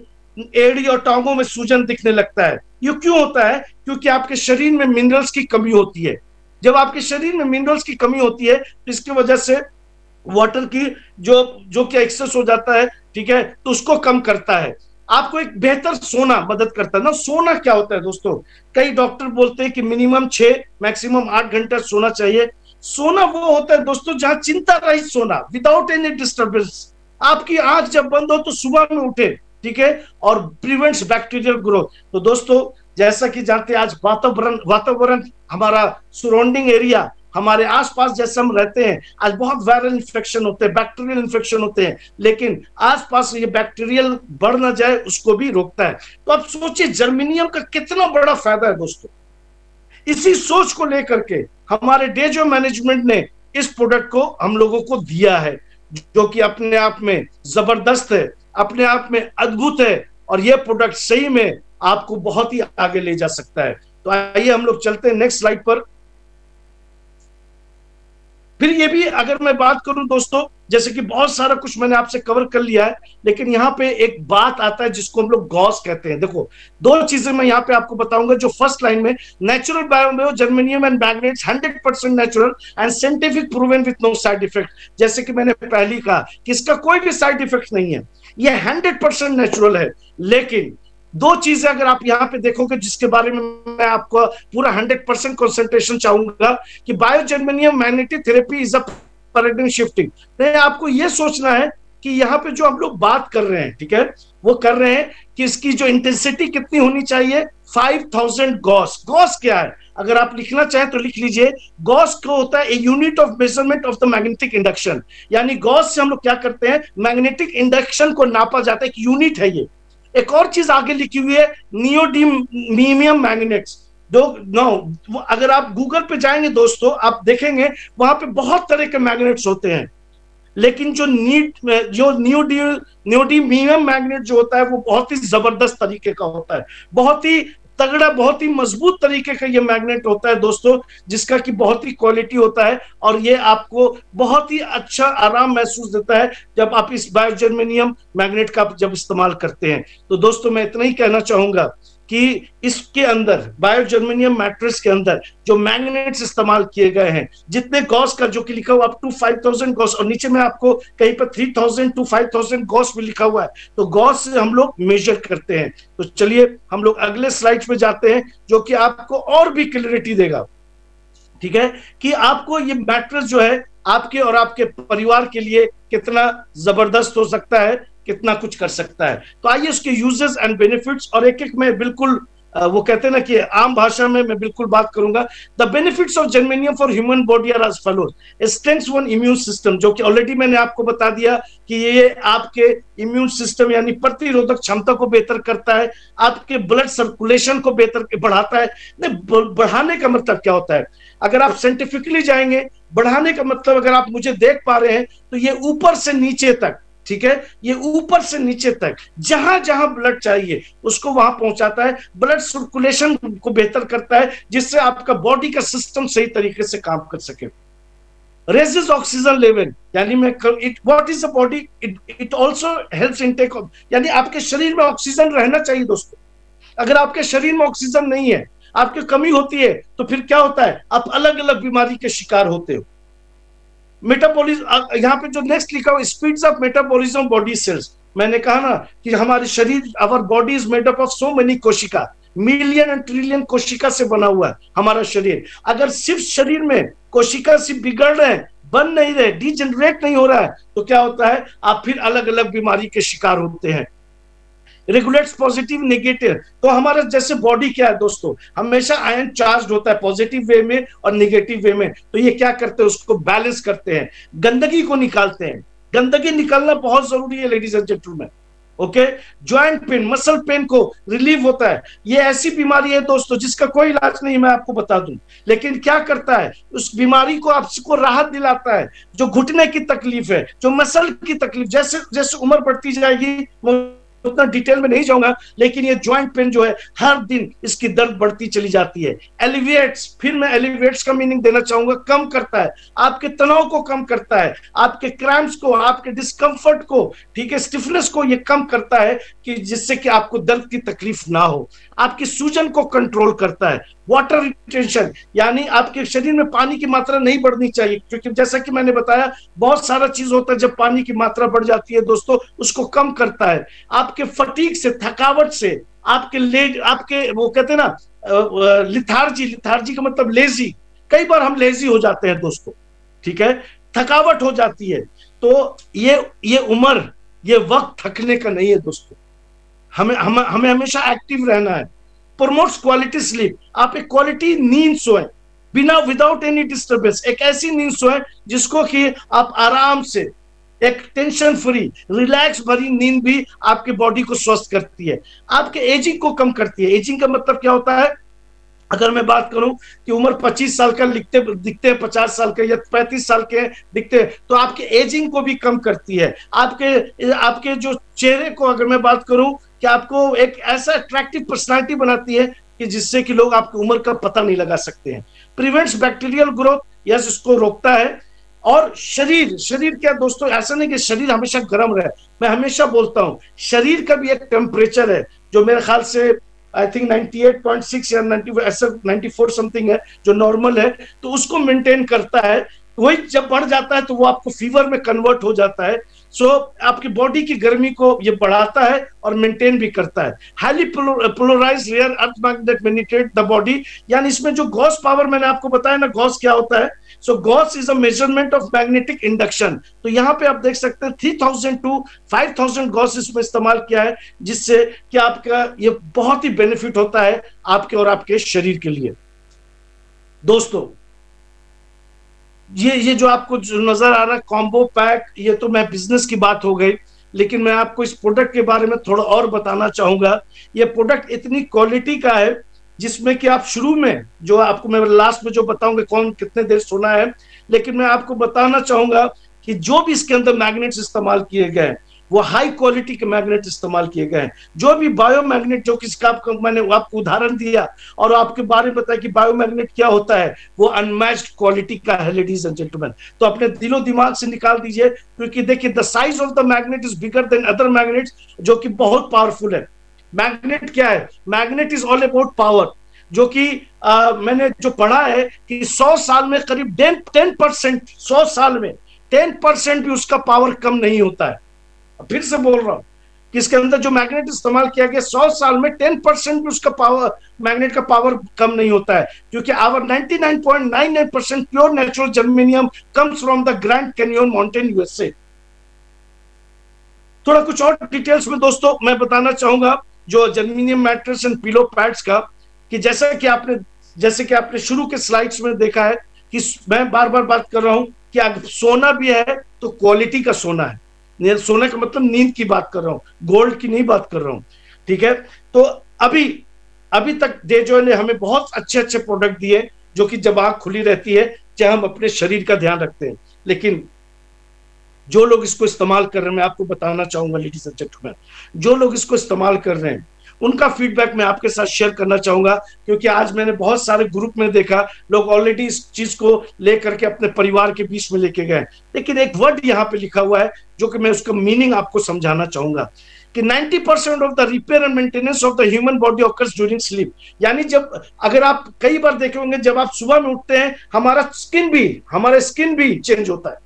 एड़ी और टांगों में सूजन दिखने लगता है। ये क्यों होता है, क्योंकि आपके शरीर में मिनरल्स की कमी होती है। जब आपके शरीर में मिनरल्स की कमी होती है तो इसकी वजह से वाटर की जो जो क्या एक्सेस हो जाता है, ठीक है, तो उसको कम करता है। आपको एक बेहतर सोना मदद करता है ना। सोना क्या होता है दोस्तों, कई डॉक्टर बोलते हैं कि मिनिमम 6 मैक्सिमम 8 घंटा सोना चाहिए। सोना वो होता है दोस्तों जहां चिंता रहित सोना, विदाउट एनी डिस्टर्बेंस। आपकी आंख जब बंद हो तो सुबह में उठे, ठीक है, और प्रिवेंट्स बैक्टीरियल ग्रोथ। तो दोस्तों जैसा कि जानते हैं, आज वातावरण वातावरण हमारा सराउंडिंग एरिया, हमारे आसपास जैसे हम रहते हैं, आज बहुत वायरल इन्फेक्शन होते हैं, बैक्टीरियल इन्फेक्शन होते हैं, लेकिन आसपास ये बैक्टीरियल बढ़ ना जाए उसको भी रोकता है। तो आप सोचिए जर्मेनियम का कितना बड़ा फायदा है दोस्तों। इसी सोच को लेकर के हमारे डेजो मैनेजमेंट ने इस प्रोडक्ट को हम लोगों को दिया है, जो कि अपने आप में जबरदस्त है, अपने आप में अद्भुत है, और यह प्रोडक्ट सही में आपको बहुत ही आगे ले जा सकता है। तो आइए हम लोग चलते हैं नेक्स्ट स्लाइड पर। फिर ये भी अगर मैं बात करूं दोस्तों, जैसे कि बहुत सारा कुछ मैंने आपसे कवर कर लिया है, लेकिन यहाँ पे एक बात आता है जिसको हम लोग गॉस कहते हैं। देखो, दो चीजें मैं यहाँ पे आपको बताऊंगा। जो फर्स्ट लाइन में, natural bio germanium and magnets 100% natural and scientific proven with no side effect. जैसे कि मैंने पहले कहा कि इसका कोई भी साइड इफेक्ट नहीं है, यह 100% नेचुरल है। लेकिन दो चीजें अगर आप यहाँ पे देखोगे जिसके बारे में मैं आपको पूरा 100% कंसंट्रेशन चाहूंगा, कि biogermanium magnetic therapy is a paradigm shifting. नहीं, आपको यह सोचना है कि यहाँ पे जो हम लोग बात कर रहे हैं, ठीक है, वो कर रहे हैं कि इसकी जो इंटेंसिटी कितनी होनी चाहिए, 5000 गॉस। गॉस क्या है, अगर आप लिखना चाहें तो लिख लीजिए। गॉस को होता है a unit of measurement of the magnetic induction. यानी गॉस से हम लोग क्या करते हैं, मैग्नेटिक इंडक्शन को नापा जाता है, एक यूनिट है ये। एक और चीज आगे लिखी हुई है, नियोडीमियम मैग्नेट्स। अगर आप गूगल पे जाएंगे दोस्तों, आप देखेंगे वहां पे बहुत तरह के मैग्नेट्स होते हैं, लेकिन जो नियोडीमियम मैग्नेट जो होता है वो बहुत ही जबरदस्त तरीके का होता है, बहुत ही तगड़ा, बहुत ही मजबूत तरीके का ये मैग्नेट होता है दोस्तों, जिसका कि बहुत ही क्वालिटी होता है, और ये आपको बहुत ही अच्छा आराम महसूस देता है जब आप इस बायोजर्मेनियम मैग्नेट का जब इस्तेमाल करते हैं। तो दोस्तों मैं इतना ही कहना चाहूंगा कि इसके अंदर, बायोजर्मेनियम मैट्रेस के अंदर जो मैग्नेट्स इस्तेमाल किए गए हैं, जितने गॉस का जो कि लिखा हुआ अप टू 5000 गॉस, और नीचे में आपको कहीं पर 3000 to 5000 गॉस भी लिखा हुआ है, तो गॉस से हम लोग मेजर करते हैं। तो चलिए हम लोग अगले स्लाइड पे जाते हैं, जो कि आपको और भी क्लैरिटी देगा, ठीक है, कि आपको ये मैट्रेस जो है आपके और आपके परिवार के लिए कितना जबरदस्त हो सकता है, कितना कुछ कर सकता है। तो आइए उसके यूजेस एंड बेनिफिट्स, और एक एक मैं बिल्कुल वो कहते हैं ना कि आम भाषा में मैं बिल्कुल बात करूंगा। The benefits of germanium for human body are as follows. Strengths one immune system, जो कि ऑलरेडी मैंने आपको बता दिया कि ये आपके इम्यून सिस्टम यानी प्रतिरोधक क्षमता को बेहतर करता है, आपके ब्लड सर्कुलेशन को बेहतर बढ़ाता है। नहीं, बढ़ाने का मतलब क्या होता है, अगर आप साइंटिफिकली जाएंगे, बढ़ाने का मतलब अगर आप मुझे देख पा रहे हैं तो ये ऊपर से नीचे तक, ठीक है, ये ऊपर से नीचे तक जहां जहां ब्लड चाहिए उसको वहां पहुंचाता है, ब्लड सर्कुलेशन को बेहतर करता है, जिससे आपका बॉडी का सिस्टम सही तरीके से काम कर सके। रेजेस ऑक्सीजन लेवल, यानी मैं it what is the body, it also helps intake of, यानी आपके शरीर में ऑक्सीजन रहना चाहिए दोस्तों। अगर आपके शरीर में ऑक्सीजन नहीं है, आपकी कमी होती है, तो फिर क्या होता है, आप अलग अलग बीमारी के शिकार होते हो। मेटाबॉलिज्म, यहाँ पे जो नेक्स्ट लिखा हुआ, speeds of metabolism body cells. मैंने कहा ना कि हमारे शरीर, our body is made up of so many कोशिका, मिलियन एंड ट्रिलियन कोशिका से बना हुआ है हमारा शरीर। अगर सिर्फ शरीर में कोशिका सिर्फ बिगड़ रहे हैं, बन नहीं रहे, डिजेनरेट नहीं हो रहा है, तो क्या होता है, आप फिर अलग अलग बीमारी के शिकार होते हैं। रेगुलेट्स पॉजिटिव नेगेटिव, तो हमारा जैसे बॉडी क्या है दोस्तों, हमेशा आयन चार्ज होता है पॉजिटिव वे में और नेगेटिव वे में, तो ये क्या करते हैं, उसको बैलेंस करते हैं, गंदगी को निकालते हैं। गंदगी निकालना बहुत जरूरी है ladies and gentleman. Okay, joint pain, muscle pain को रिलीव होता है। ये ऐसी बीमारी है दोस्तों जिसका कोई इलाज नहीं, मैं आपको बता दूं, लेकिन क्या करता है, उस बीमारी को आपको राहत दिलाता है। जो घुटने की तकलीफ है, जो मसल की तकलीफ, जैसे जैसे उम्र बढ़ती जाएगी, उतना डिटेल में नहीं जाऊंगा, लेकिन ये ज्वाइंट पेन जो है हर दिन इसकी दर्द बढ़ती चली जाती है। एलिविएट्स, फिर मैं एलिविएट्स का मीनिंग देना चाहूंगा, कम करता है, आपके तनाव को कम करता है, आपके क्रैम्प्स को, आपके डिस्कंफर्ट को, ठीक है, स्टिफनेस को ये कम करता है, कि जिससे कि आपको दर्द की तकलीफ ना हो। आपकी सूजन को कंट्रोल करता है। वाटर रिटेंशन, यानी आपके शरीर में पानी की मात्रा नहीं बढ़नी चाहिए, क्योंकि जैसा कि मैंने बताया बहुत सारा चीज होता है, जब पानी की मात्रा बढ़ जाती है दोस्तों, उसको कम करता है। आपके फटीग से, थकावट से, आपके वो कहते हैं ना लिथार्जी, लिथार्जी का मतलब लेजी, कई बार हम लेजी हो जाते हैं दोस्तों, ठीक है, थकावट हो जाती है। तो ये उम्र, ये वक्त थकने का नहीं है दोस्तों, हमें हमेशा एक्टिव रहना है। प्रमोट्स क्वालिटी स्लीप, आप एक क्वालिटी नींद सोए, बिना, विदाउट एनी डिस्टर्बेंस, एक ऐसी नींद सोए जिसको कि आप आराम से, एक टेंशन फ्री, रिलैक्स भरी नींद भी आपके बॉडी को स्वस्थ करती है, आपके एजिंग को कम करती है। एजिंग का मतलब क्या होता है, अगर मैं बात करूं कि उम्र 25 साल का दिखते हैं, 50 साल के या 35 साल के दिखते हैं, तो आपके एजिंग को भी कम करती है। आपके आपके जो चेहरे को, अगर मैं बात करूं कि आपको एक ऐसा अट्रैक्टिव पर्सनालिटी बनाती है कि जिससे कि लोग आपकी उम्र का पता नहीं लगा सकते हैं। प्रिवेंट्स बैक्टीरियल ग्रोथ, यस, इसको रोकता है। और शरीर, शरीर क्या दोस्तों, ऐसा नहीं कि शरीर हमेशा गर्म रहे, मैं हमेशा बोलता हूं शरीर का भी एक टेम्परेचर है, जो मेरे ख्याल से आई थिंक 98.6 या 90 ऐसा 94 समथिंग है, जो नॉर्मल है, तो उसको मेंटेन करता है। वही जब बढ़ जाता है तो वो आपको फीवर में कन्वर्ट हो जाता है। सो आपकी बॉडी की गर्मी को ये बढ़ाता है और मेंटेन भी करता है। Highly polarised rare earth magnet penetrate the body, यानी इसमें जो गॉस पावर मैंने आपको बताया ना, गॉस क्या होता है, so gauss is a measurement of magnetic induction. तो यहाँ पे आप देख सकते हैं 3000 टू 5000 गॉस इसमें इस्तेमाल किया है, जिससे कि आपका ये बहुत ही बेनिफिट होता है आपके और आपके शरीर के लिए। दोस्तों ये जो आपको जो नजर आ रहा है कॉम्बो पैक, ये तो मैं बिजनेस की बात हो गई, लेकिन मैं आपको इस प्रोडक्ट के बारे में थोड़ा और बताना चाहूंगा। ये प्रोडक्ट इतनी क्वालिटी का है, जिसमें कि आप शुरू में, जो आपको मैं लास्ट में जो बताऊंगा कौन कितने देर सोना है, लेकिन मैं आपको बताना चाहूंगा कि जो भी इसके अंदर मैग्नेट्स इस्तेमाल किए गए हैं, वो हाई क्वालिटी के मैग्नेट इस्तेमाल किए गए हैं। जो भी बायोमैग्नेट, जो किसका मैंने आपको उदाहरण दिया और आपके बारे में बताया कि बायोमैग्नेट क्या होता है, वो अनमैच्ड क्वालिटी का है लेडीज एंड जेंटलमैन। तो अपने दिलो दिमाग से निकाल दीजिए, क्योंकि देखिए the size of the magnet is bigger than other magnets, जो कि बहुत पावरफुल है। मैग्नेट क्या है, magnet is all about power, जो कि मैंने जो पढ़ा है कि 100 साल में करीब 10%, 100 साल में 10% भी उसका पावर कम नहीं होता है। फिर से बोल रहा हूं कि इसके अंदर जो मैग्नेट इस्तेमाल किया गया 100 साल में 10% भी उसका पावर, मैग्नेट का पावर कम नहीं होता है, क्योंकि our 99.99% pure natural germanium comes from the Grand Canyon mountain USA. थोड़ा कुछ और डिटेल्स में दोस्तों मैं बताना चाहूंगा जो germanium mattress and pillow pads का, कि जैसे कि आपने शुरू के स्लाइड्स में देखा है कि मैं बार बार बात कर रहा हूं कि अगर सोना भी है तो क्वालिटी का सोना है। सोने का मतलब नींद की बात कर रहा हूं, गोल्ड की नहीं बात कर रहा हूं, ठीक है। तो अभी तक डेजॉय ने हमें बहुत अच्छे अच्छे प्रोडक्ट दिए, जो कि जब आंख खुली रहती है, चाहे हम अपने शरीर का ध्यान रखते हैं, लेकिन जो लोग इसको इस्तेमाल कर रहे हैं, मैं आपको बताना चाहूंगा लेडीज एंड जेंटलमैन, जो लोग इसको इस्तेमाल कर रहे हैं उनका फीडबैक मैं आपके साथ शेयर करना चाहूंगा, क्योंकि आज मैंने बहुत सारे ग्रुप में देखा लोग ऑलरेडी इस चीज को लेकर के अपने परिवार के बीच में लेके गए, लेकिन एक वर्ड यहाँ पे लिखा हुआ है जो कि मैं उसका मीनिंग आपको समझाना चाहूंगा कि 90% of the repair and maintenance of the human body occurs during sleep. यानी जब, अगर आप कई बार देखे होंगे, जब आप सुबह में उठते हैं हमारा स्किन भी चेंज होता है,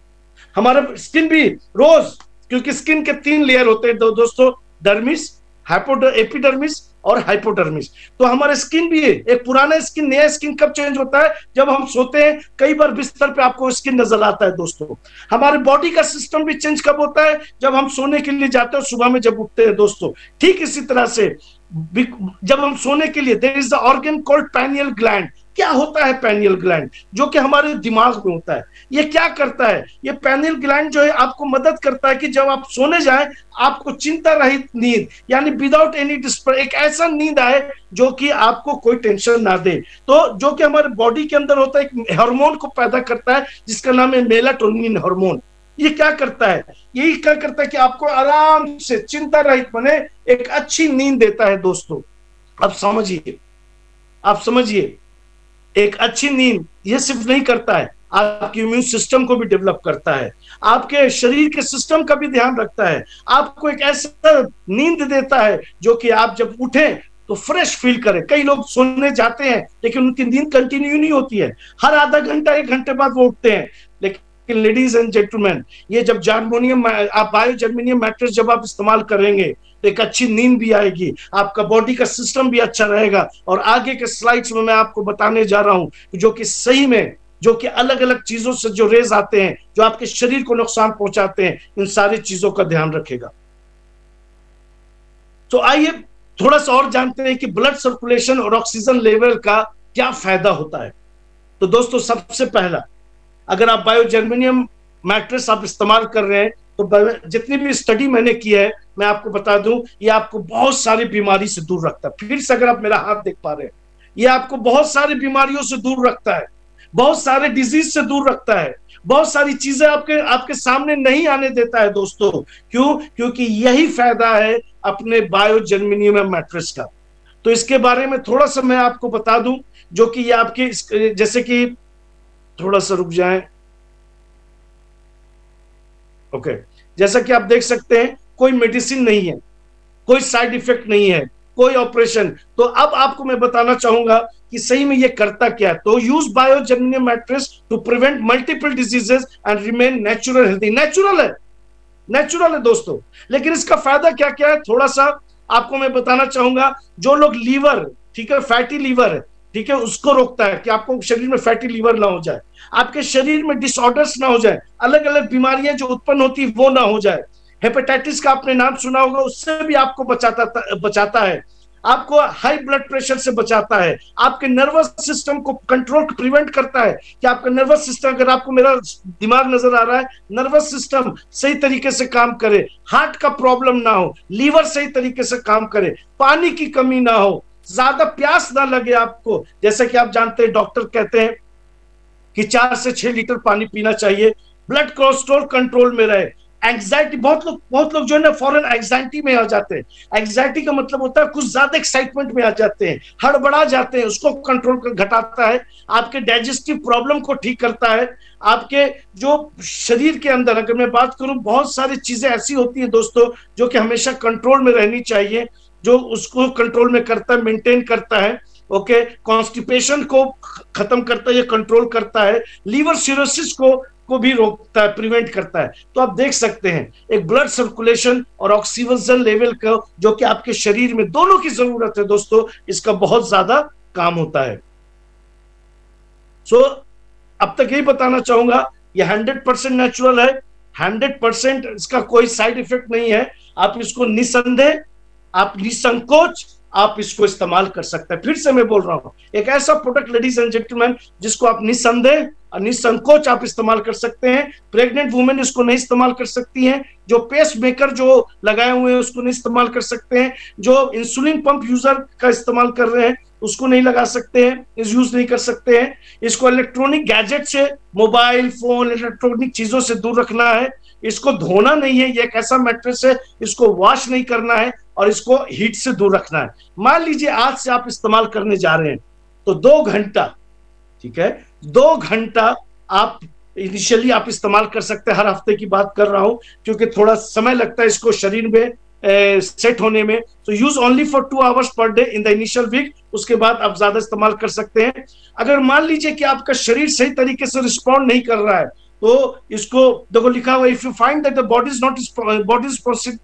हमारा स्किन भी रोज, क्योंकि स्किन के 3 लेयर होते हैं दोस्तों, डर्मिस, एपिडर्मिस और हाइपोडर्मिस। तो हमारा स्किन भी है, एक पुराना स्किन नया स्किन कब चेंज होता है? जब हम सोते हैं। कई बार बिस्तर पे आपको स्किन नजर आता है दोस्तों। हमारे बॉडी का सिस्टम भी चेंज कब होता है? जब हम सोने के लिए जाते हैं, सुबह में जब उठते हैं दोस्तों। ठीक इसी तरह से जब हम सोने के लिए, there is the organ called pineal gland. क्या होता है पैनियल ग्लैंड? जो कि हमारे दिमाग में होता है। ये क्या करता है? ये पैनियल ग्लैंड जो है आपको मदद करता है कि जब आप सोने जाएं, आपको चिंता रहित नींद, यानी विदाउट एनी डिस्टर्ब, एक ऐसा नींद आए जो कि आपको कोई टेंशन ना दे। तो जो कि हमारे बॉडी के अंदर होता है, एक हार्मोन को पैदा करता है जिसका नाम है मेलाटोनिन हार्मोन। ये क्या करता है? यही क्या करता है कि आपको आराम से चिंता रहित बने, एक अच्छी नींद देता है दोस्तों। अब समझिए, आप समझिए, एक अच्छी नींद ये सिर्फ नहीं करता है, आपके इम्यून सिस्टम को भी डेवलप करता है, आपके शरीर के सिस्टम का भी ध्यान रखता है, आपको एक ऐसा नींद देता है जो कि आप जब उठें तो फ्रेश फील करें। कई लोग सोने जाते हैं लेकिन उनकी नींद कंटिन्यू नहीं होती है, हर आधा घंटा एक घंटे बाद वो उठते हैं। लेकिन लेडीज एंड जेंटलमैन, ये जब जर्मेनियम, आप बायो जर्मेनियम मैट्रेस जब आप इस्तेमाल करेंगे तो एक अच्छी नींद भी आएगी, आपका बॉडी का सिस्टम भी अच्छा रहेगा। और आगे के स्लाइड्स में मैं आपको बताने जा रहा हूं जो कि सही में, जो कि अलग अलग चीजों से जो रेज आते हैं जो आपके शरीर को नुकसान पहुंचाते हैं, इन सारी चीजों का ध्यान रखेगा। तो आइए थोड़ा सा और जानते हैं कि ब्लड सर्कुलेशन और ऑक्सीजन लेवल का क्या फायदा होता है। तो दोस्तों सबसे पहला, अगर आप बायो जर्मेनियम मैट्रेस आप इस्तेमाल कर रहे हैं तो जितनी भी स्टडी मैंने की है मैं आपको बता दूं, ये आपको बहुत सारी बीमारी से दूर रखता है। फिर से अगर आप मेरा हाथ देख पा रहे हैं, ये आपको बहुत सारी बीमारियों से दूर रखता है, बहुत सारे डिजीज से दूर रखता है, बहुत सारी चीजें आपके सामने नहीं आने देता है दोस्तों। क्यों? क्योंकि यही फायदा है अपने बायो जर्मेनियम मैट्रेस का। तो इसके बारे में थोड़ा सा मैं आपको बता दूं, जो कि ये आपके, जैसे कि थोड़ा सा रुक जाएं। ओके, जैसा कि आप देख सकते हैं कोई मेडिसिन नहीं है, कोई साइड इफेक्ट नहीं है, कोई ऑपरेशन। तो अब आपको मैं बताना चाहूंगा कि सही में ये करता क्या है। तो use bio germanium mattress to prevent multiple diseases and remain natural healthy. Natural है, नेचुरल है दोस्तों। लेकिन इसका फायदा क्या क्या है थोड़ा सा आपको मैं बताना चाहूंगा। जो लोग लीवर, ठीक है, फैटी लीवर है, ठीक है, उसको रोकता है कि आपको शरीर में फैटी लीवर ना हो जाए, आपके शरीर में डिसऑर्डर्स ना हो जाए, अलग अलग बीमारियां जो उत्पन्न होती है वो ना हो जाए। हेपेटाइटिस का आपने नाम सुना होगा, उससे भी आपको बचाता है, आपको हाई ब्लड प्रेशर से बचाता है, आपके नर्वस सिस्टम को कंट्रोल प्रिवेंट करता है कि आपका नर्वस सिस्टम, अगर आपको मेरा दिमाग नजर आ रहा है, नर्वस सिस्टम सही तरीके से काम करे, हार्ट का प्रॉब्लम ना हो, लीवर सही तरीके से काम करे, पानी की कमी ना हो, ज्यादा प्यास ना लगे आपको। जैसे कि आप जानते हैं डॉक्टर कहते हैं कि 4 से 6 लीटर पानी पीना चाहिए, ब्लड कोलेस्ट्रॉल कंट्रोल में रहे। एंग्जाइटी, बहुत लोग जो है ना फौरन एंग्जाइटी में आ जाते हैं। एंग्जाइटी का मतलब होता है कुछ ज्यादा एक्साइटमेंट में आ जाते हैं, हड़बड़ा जाते हैं, उसको कंट्रोल कर घटाता है, आपके डाइजेस्टिव प्रॉब्लम को ठीक करता है। आपके जो शरीर के अंदर, अगर मैं बात करूं, बहुत सारी चीजें ऐसी होती हैं दोस्तों जो कि हमेशा कंट्रोल में रहनी चाहिए, जो उसको कंट्रोल में करता है, मेंटेन करता है। ओके, कॉन्स्टिपेशन को खत्म करता है, ये कंट्रोल करता है, लीवर सिरोसिस को भी रोकता है, प्रिवेंट करता है। तो आप देख सकते हैं एक ब्लड सर्कुलेशन और ऑक्सीजन लेवल का जो कि आपके शरीर में दोनों की जरूरत है दोस्तों, इसका बहुत ज्यादा काम होता है। सो अब तक यही बताना चाहूंगा, ये 100% नेचुरल है, 100% इसका कोई साइड इफेक्ट नहीं है। आप इसको निसंदेह, आप निसंकोच आप इसको इस्तेमाल कर सकते हैं। फिर से मैं बोल रहा हूं, एक ऐसा प्रोडक्ट लेडीज एंड जेंटलमैन जिसको आप निसंदेह और निसंकोच आप इस्तेमाल कर सकते हैं। प्रेग्नेंट वुमेन इसको नहीं इस्तेमाल कर सकती हैं, जो पेस मेकर जो लगाए हुए हैं उसको नहीं इस्तेमाल कर सकते हैं, जो इंसुलिन पंप यूजर का इस्तेमाल कर रहे हैं उसको नहीं लगा सकते हैं, यूज नहीं कर सकते हैं। इसको इलेक्ट्रॉनिक गैजेट से, मोबाइल फोन, इलेक्ट्रॉनिक चीजों से दूर रखना है। इसको धोना नहीं है, ये एक ऐसा मैट्रेस है इसको वॉश नहीं करना है और इसको हीट से दूर रखना है। मान लीजिए आज से आप इस्तेमाल करने जा रहे हैं तो 2 घंटा, ठीक है, 2 घंटा आप इनिशियली आप इस्तेमाल कर सकते हैं। हर हफ्ते की बात कर रहा हूं क्योंकि थोड़ा समय लगता है इसको शरीर में सेट होने में। तो use only for 2 hours per day in the initial week, उसके बाद आप ज्यादा इस्तेमाल कर सकते हैं। अगर मान लीजिए कि आपका शरीर सही तरीके से रिस्पॉन्ड नहीं कर रहा है, तो इसको देखो लिखा हुआ, if you find that the body is not body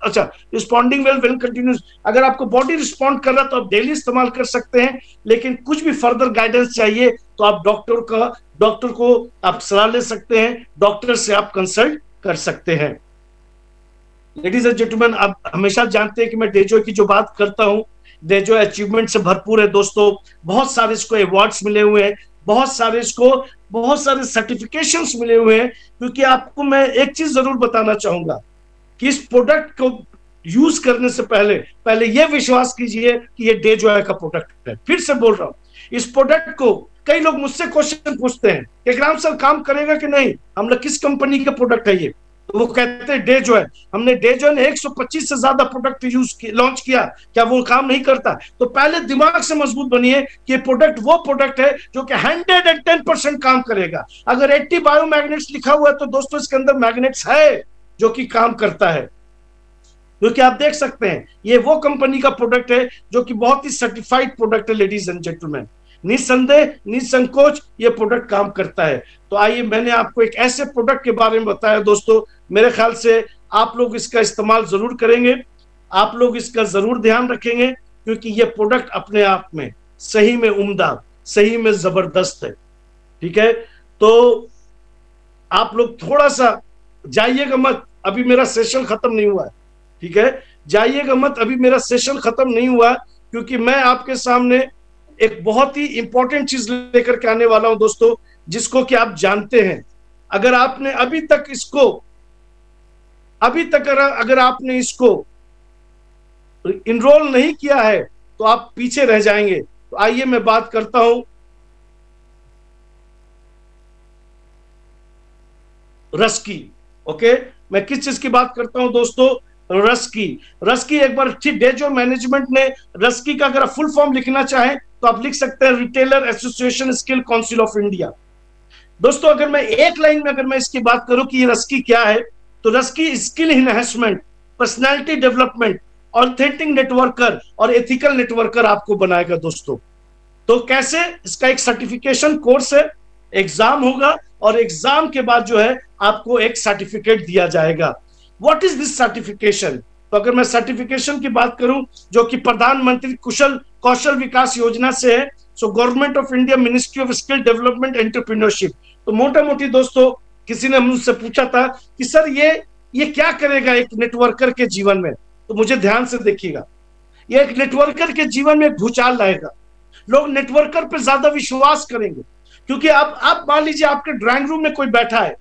अच्छा रिस्पॉन्डिंग वेल वेल कंटिन्यूस, अगर आपको बॉडी रिस्पॉन्ड कर रहा है तो आप डेली इस्तेमाल कर सकते हैं। लेकिन कुछ भी फर्दर गाइडेंस चाहिए तो आप डॉक्टर को आप सलाह ले सकते हैं, डॉक्टर से आप कंसल्ट कर सकते हैं। लेडीज एंड जेंटलमैन, आप हमेशा जानते हैं कि मैं डेजो की जो बात करता हूं, डेजो अचीवमेंट से भरपूर है दोस्तों। बहुत सारे इसको अवार्ड्स मिले हुए हैं, बहुत सारे सर्टिफिकेशंस मिले हुए हैं। क्योंकि आपको मैं एक चीज जरूर बताना चाहूंगा कि इस प्रोडक्ट को यूज करने से पहले पहले यह विश्वास कीजिए कि ये डेजो का प्रोडक्ट है। फिर से बोल रहा हूं, इस प्रोडक्ट को कई लोग मुझसे क्वेश्चन पूछते हैं कि राम सर काम करेगा कि नहीं, हम लोग किस कंपनी का प्रोडक्ट है ये, तो वो कहते हैं डेजो है। हमने डेजो ने 125 से ज्यादा प्रोडक्ट लॉन्च किया, क्या वो काम नहीं करता? तो पहले दिमाग से मजबूत बनिए कि प्रोडक्ट वो प्रोडक्ट है जो कि 110% काम करेगा। अगर 80 बायोमैग्नेट्स लिखा हुआ है तो दोस्तों इसके अंदर मैग्नेट्स है जो कि काम करता है। क्योंकि आप देख सकते हैं ये वो कंपनी का प्रोडक्ट है जो कि बहुत ही सर्टिफाइड प्रोडक्ट है। लेडीज एंड जेंटलमैन, निसंदेह निसंकोच ये प्रोडक्ट काम करता है। तो आइए, मैंने आपको एक ऐसे प्रोडक्ट के बारे में बताया दोस्तों, मेरे ख्याल से आप लोग इसका इस्तेमाल जरूर करेंगे, आप लोग इसका जरूर ध्यान रखेंगे, क्योंकि ये प्रोडक्ट अपने आप में सही में उम्दा, सही में जबरदस्त है। ठीक है, तो आप लोग थोड़ा सा जाइएगा मत, अभी मेरा सेशन खत्म नहीं हुआ है। ठीक है, जाइएगा मत, अभी मेरा सेशन खत्म नहीं हुआ, क्योंकि मैं आपके सामने एक बहुत ही इंपॉर्टेंट चीज लेकर के आने वाला हूं दोस्तों, जिसको कि आप जानते हैं। अगर आपने अभी तक अगर आपने इसको इनरोल नहीं किया है तो आप पीछे रह जाएंगे। तो आइए मैं बात करता हूं रस की। ओके, मैं किस चीज की बात करता हूं दोस्तों? रस की एक बार ठीक, डेजो मैनेजमेंट ने रस की का अगर फुल फॉर्म लिखना चाहे तो आप लिख सकते हैं retailer association skill council of India. दोस्तों अगर मैं एक लाइन में अगर मैं इसकी बात करूं कि ये रस्की क्या है, तो risky skill enhancement, personality development, authentic networker और एथिकल नेटवर्कर आपको बनाएगा दोस्तों। तो कैसे? इसका एक सर्टिफिकेशन कोर्स है, एग्जाम होगा, और एग्जाम के बाद जो है आपको एक सर्टिफिकेट दिया जाएगा। What is this certification? तो अगर मैं सर्टिफिकेशन की बात करूं, जो कि प्रधानमंत्री कौशल विकास योजना से है, so government of India ministry of skill development entrepreneurship. तो मोटा मोटी दोस्तों, किसी ने मुझसे पूछा था कि सर ये क्या करेगा एक नेटवर्कर के जीवन में? तो मुझे ध्यान से देखिएगा, ये एक नेटवर्कर के जीवन में एक भूचाल लाएगा। लोग नेटवर्कर पर ज्यादा विश्वास करेंगे, क्योंकि आप मान लीजिए आपके ड्राइंग रूम में कोई बैठा है,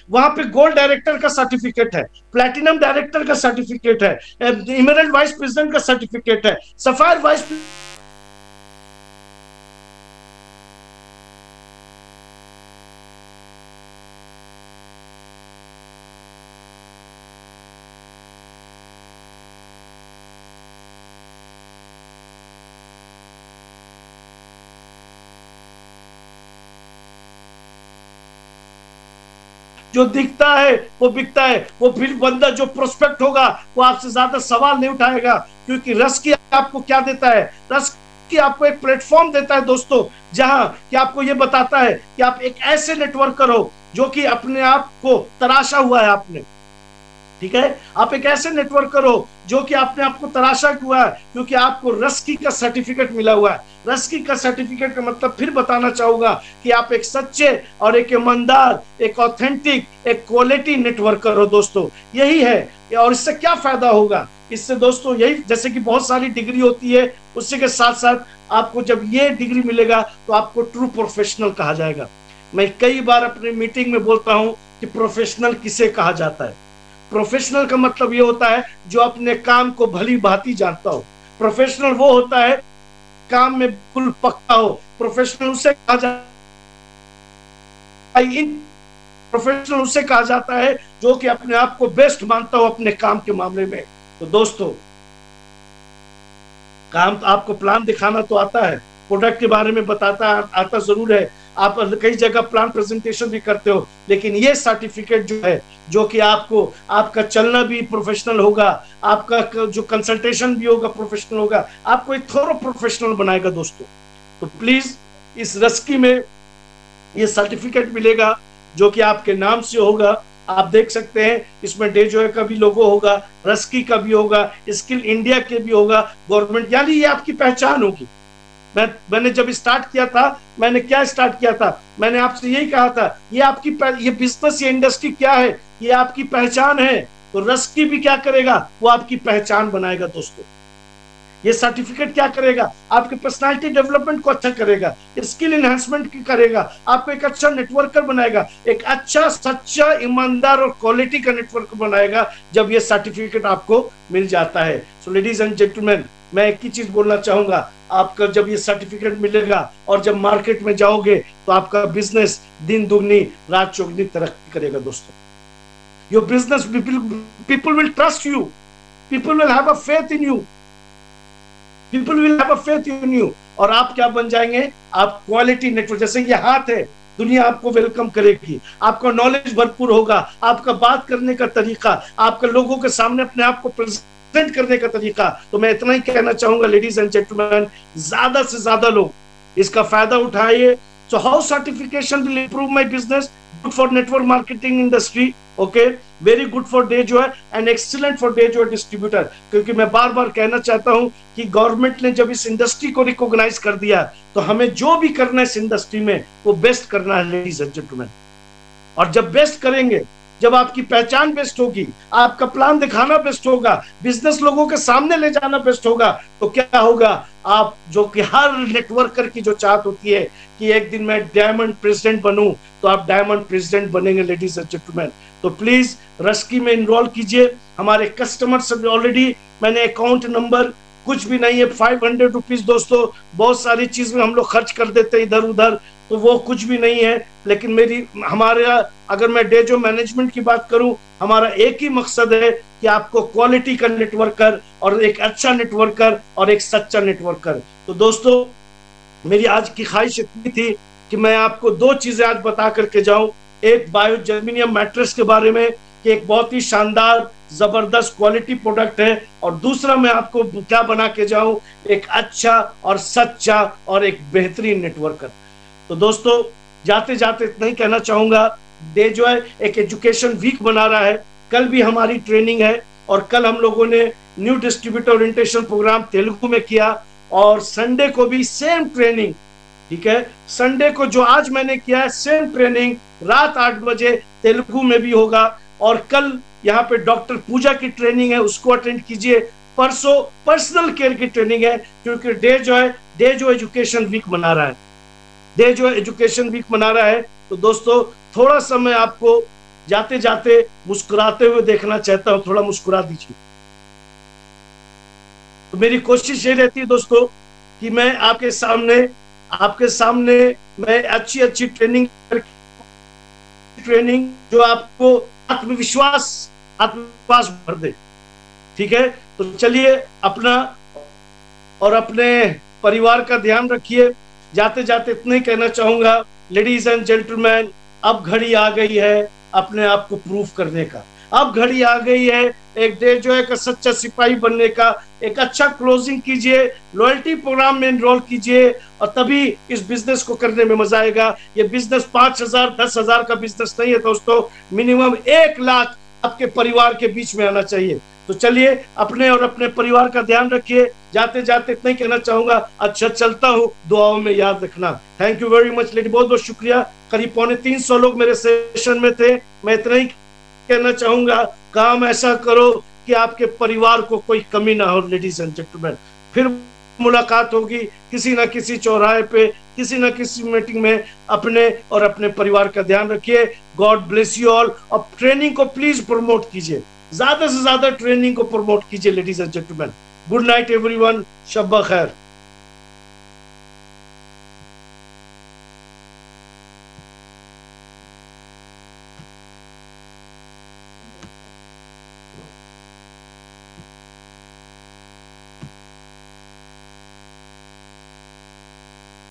वहां पे गोल्ड डायरेक्टर का सर्टिफिकेट है, प्लैटिनम डायरेक्टर का सर्टिफिकेट है, इमरल्ड वाइस प्रेसिडेंट का सर्टिफिकेट है, सफायर वाइस जो दिखता है वो बिकता है। वो फिर बंदा जो प्रोस्पेक्ट होगा वो आपसे ज्यादा सवाल नहीं उठाएगा, क्योंकि रस की आपको क्या देता है? रस की आपको एक प्लेटफॉर्म देता है दोस्तों, जहां कि आपको ये बताता है कि आप एक ऐसे नेटवर्कर हो जो कि अपने आप को तराशा हुआ है आपने। ठीक है, आप एक ऐसे नेटवर्कर हो जो कि आपने आपको तराशा हुआ है, क्योंकि आपको रस्की का सर्टिफिकेट मिला हुआ है। रस्की का सर्टिफिकेट का मतलब फिर बताना चाहूंगा कि आप एक सच्चे और एक ईमानदार, एक ऑथेंटिक, एक क्वालिटी नेटवर्कर हो दोस्तों। यही है। और इससे क्या फायदा होगा? इससे दोस्तों यही, जैसे कि बहुत सारी डिग्री होती है, उसी के साथ साथ आपको जब ये डिग्री मिलेगा तो आपको ट्रू प्रोफेशनल कहा जाएगा। मैं कई बार अपनी मीटिंग में बोलता हूं कि प्रोफेशनल किसे कहा जाता है। प्रोफेशनल का मतलब ये होता है जो अपने काम को भली भांति जानता हो। प्रोफेशनल वो होता है काम में बिल्कुल पक्का हो। प्रोफेशनल उसे कहा जाता है, प्रोफेशनल उसे कहा जाता है जो कि अपने आप को बेस्ट मानता हो अपने काम के मामले में। तो दोस्तों, काम तो आपको प्लान दिखाना तो आता है, प्रोडक्ट के बारे में बताता आता जरूर है, आप कई जगह प्लान प्रेजेंटेशन भी करते हो, लेकिन ये सर्टिफिकेट जो है, जो कि आपको आपका चलना भी प्रोफेशनल होगा, आपका जो कंसल्टेशन भी होगा प्रोफेशनल होगा, आपको एक थोड़ा प्रोफेशनल बनाएगा दोस्तों। तो प्लीज इस रस्की में ये सर्टिफिकेट मिलेगा जो कि आपके नाम से होगा। आप देख सकते हैं इसमें डेजॉय का भी लोगो होगा, रस्की का भी होगा, स्किल इंडिया के भी होगा, गवर्नमेंट, यानी ये आपकी पहचान होगी। मैंने जब स्टार्ट किया था, मैंने क्या स्टार्ट किया था, मैंने आपसे यही कहा था, ये आपकी ये बिजनेस, ये इंडस्ट्री क्या है, ये आपकी पहचान है। तो रस्की भी क्या करेगा, वो आपकी पहचान बनाएगा दोस्तों। ये सर्टिफिकेट क्या करेगा, आपके पर्सनालिटी डेवलपमेंट को अच्छा करेगा, स्किल एनहांसमेंट की करेगा, आपको एक अच्छा नेटवर्कर बनाएगा, एक अच्छा सच्चा ईमानदार और क्वालिटी का नेटवर्क बनाएगा जब ये सर्टिफिकेट आपको मिल जाता है। सो लेडीज एंड जेंटलमैन, मैं एक ही चीज बोलना चाहूंगा, आपका जब ये सर्टिफिकेट मिलेगा और जब मार्केट में जाओगे तो आपका बिजनेस दिन दुगनी रात चौगनी तरक्की करेगा दोस्तों। Your business, people will trust you, people will have a faith in you, people will have a faith in you. और आप क्या बन जाएंगे, आप क्वालिटी नेटवर्क, जैसे ये हाथ है, दुनिया आपको वेलकम करेगी, आपका नॉलेज भरपूर होगा, आपका बात करने का तरीका, आपका लोगों के सामने अपने आप को प्रेजेंट करने का तरीका। तो मैं इतना ही कहना चाहूंगा लेडीज एंड जेंटलमैन, ज्यादा से ज्यादा लोग इसका फायदा उठाइए। So how certification will improve my business? Good for network marketing industry, okay? Very good for DayJoy and excellent for DayJoy distributor। क्योंकि मैं बार बार कहना चाहता हूं कि गवर्नमेंट ने जब इस इंडस्ट्री को रिकॉग्नाइज कर दिया, तो हमें जो भी करना है इस इंडस्ट्री में वो बेस्ट करना है लेडीज एंड जेंटलमैन। और जब बेस्ट करेंगे, जब आपकी पहचान बेस्ट होगी, आपका प्लान दिखाना बेस्ट होगा, बिजनेस लोगों के सामने ले जाना बेस्ट होगा, तो क्या होगा, आप जो कि हर नेटवर्कर की जो चाहत होती है कि एक दिन मैं डायमंड प्रेसिडेंट बनूं, तो आप डायमंड प्रेसिडेंट बनेंगे लेडीज एंड जेंटलमैन। तो प्लीज रस्की में इनरोल कीजिए। हमारे कस्टमर सब ऑलरेडी, मैंने अकाउंट नंबर, कुछ भी नहीं है, 500 रुपीज दोस्तों, बहुत सारी चीज में हम लोग खर्च कर देते हैं इधर उधर, तो वो कुछ भी नहीं है। लेकिन हमारा, अगर मैं डेजो मैनेजमेंट की बात करूं, हमारा एक ही मकसद है कि आपको क्वालिटी का नेटवर्कर और एक अच्छा नेटवर्कर और एक सच्चा नेटवर्कर। तो दोस्तों, मेरी आज की ख्वाहिश इतनी थी कि मैं आपको दो चीजें आज बता करके जाऊं। एक बायो जर्मेनियम मैट्रेस के बारे में कि एक बहुत ही शानदार जबरदस्त क्वालिटी प्रोडक्ट है, और दूसरा मैं आपको क्या बना के जाऊं, एक अच्छा और सच्चा और एक बेहतरीन नेटवर्कर। तो दोस्तों, जाते जाते इतना ही कहना चाहूंगा, डेजॉय एक एजुकेशन वीक बना रहा है। कल भी हमारी ट्रेनिंग है, और कल हम लोगों ने new distributor orientation program Telugu में किया, और संडे को भी सेम ट्रेनिंग, ठीक है, संडे को जो आज मैंने किया है सेम ट्रेनिंग रात 8 बजे तेलुगु में भी होगा। और कल यहाँ पे डॉक्टर पूजा की ट्रेनिंग है, उसको अटेंड कीजिए। परसों पर्सनल केयर की ट्रेनिंग है, क्योंकि डेजॉय एजुकेशन वीक मना रहा है, डेजॉय एजुकेशन वीक मना रहा है। तो दोस्तों, थोड़ा सा मैं आपको जाते जाते मुस्कुराते हुए देखना चाहता हूं, थोड़ा मुस्कुरा दीजिए। तो मेरी कोशिश ये रहती है दोस्तों कि मैं आपके सामने मैं अच्छी ट्रेनिंग जो आपको आत्मविश्वास भर दे, ठीक है। तो चलिए, अपना और अपने परिवार का ध्यान रखिए। जाते जाते इतना ही कहना चाहूंगा, लेडीज एंड जेंटलमैन, अब घड़ी आ गई है अपने आप को प्रूफ करने का। अब घड़ी आ गई है एक डेजॉय का सच्चा सिपाही बनने का। एक अच्छा क्लोजिंग कीजिए, लॉयल्टी प्रोग्राम में एनरोल कीजिए, और तभी इस बिजनेस को करने में मजा आएगा। ये बिजनेस 5,000 10,000 का बिजनेस नहीं है दोस्तों, मिनिमम 1 लाख आपके परिवार के बीच में आना चाहिए। तो चलिए, अपने और अपने परिवार का ध्यान रखिए। जाते जाते इतना ही कहना चाहूंगा, अच्छा चलता हूँ, दुआओं में याद रखना। Thank you very much lady, बहुत बहुत शुक्रिया। करीब 350 लोग मेरे सेशन में थे। मैं इतना ही कहना चाहूंगा, काम ऐसा करो कि आपके परिवार को कोई कमी ना हो। लेडीज एंड जेंटलमैन, फिर मुलाकात होगी किसी ना किसी चौराहे पे, किसी ना किसी मीटिंग में। अपने और अपने परिवार का ध्यान रखिए। God bless you all. और ट्रेनिंग को प्लीज प्रमोट कीजिए, ज्यादा से ज्यादा ट्रेनिंग को प्रमोट कीजिए ladies and gentleman. Good night everyone, शब्बा खैर।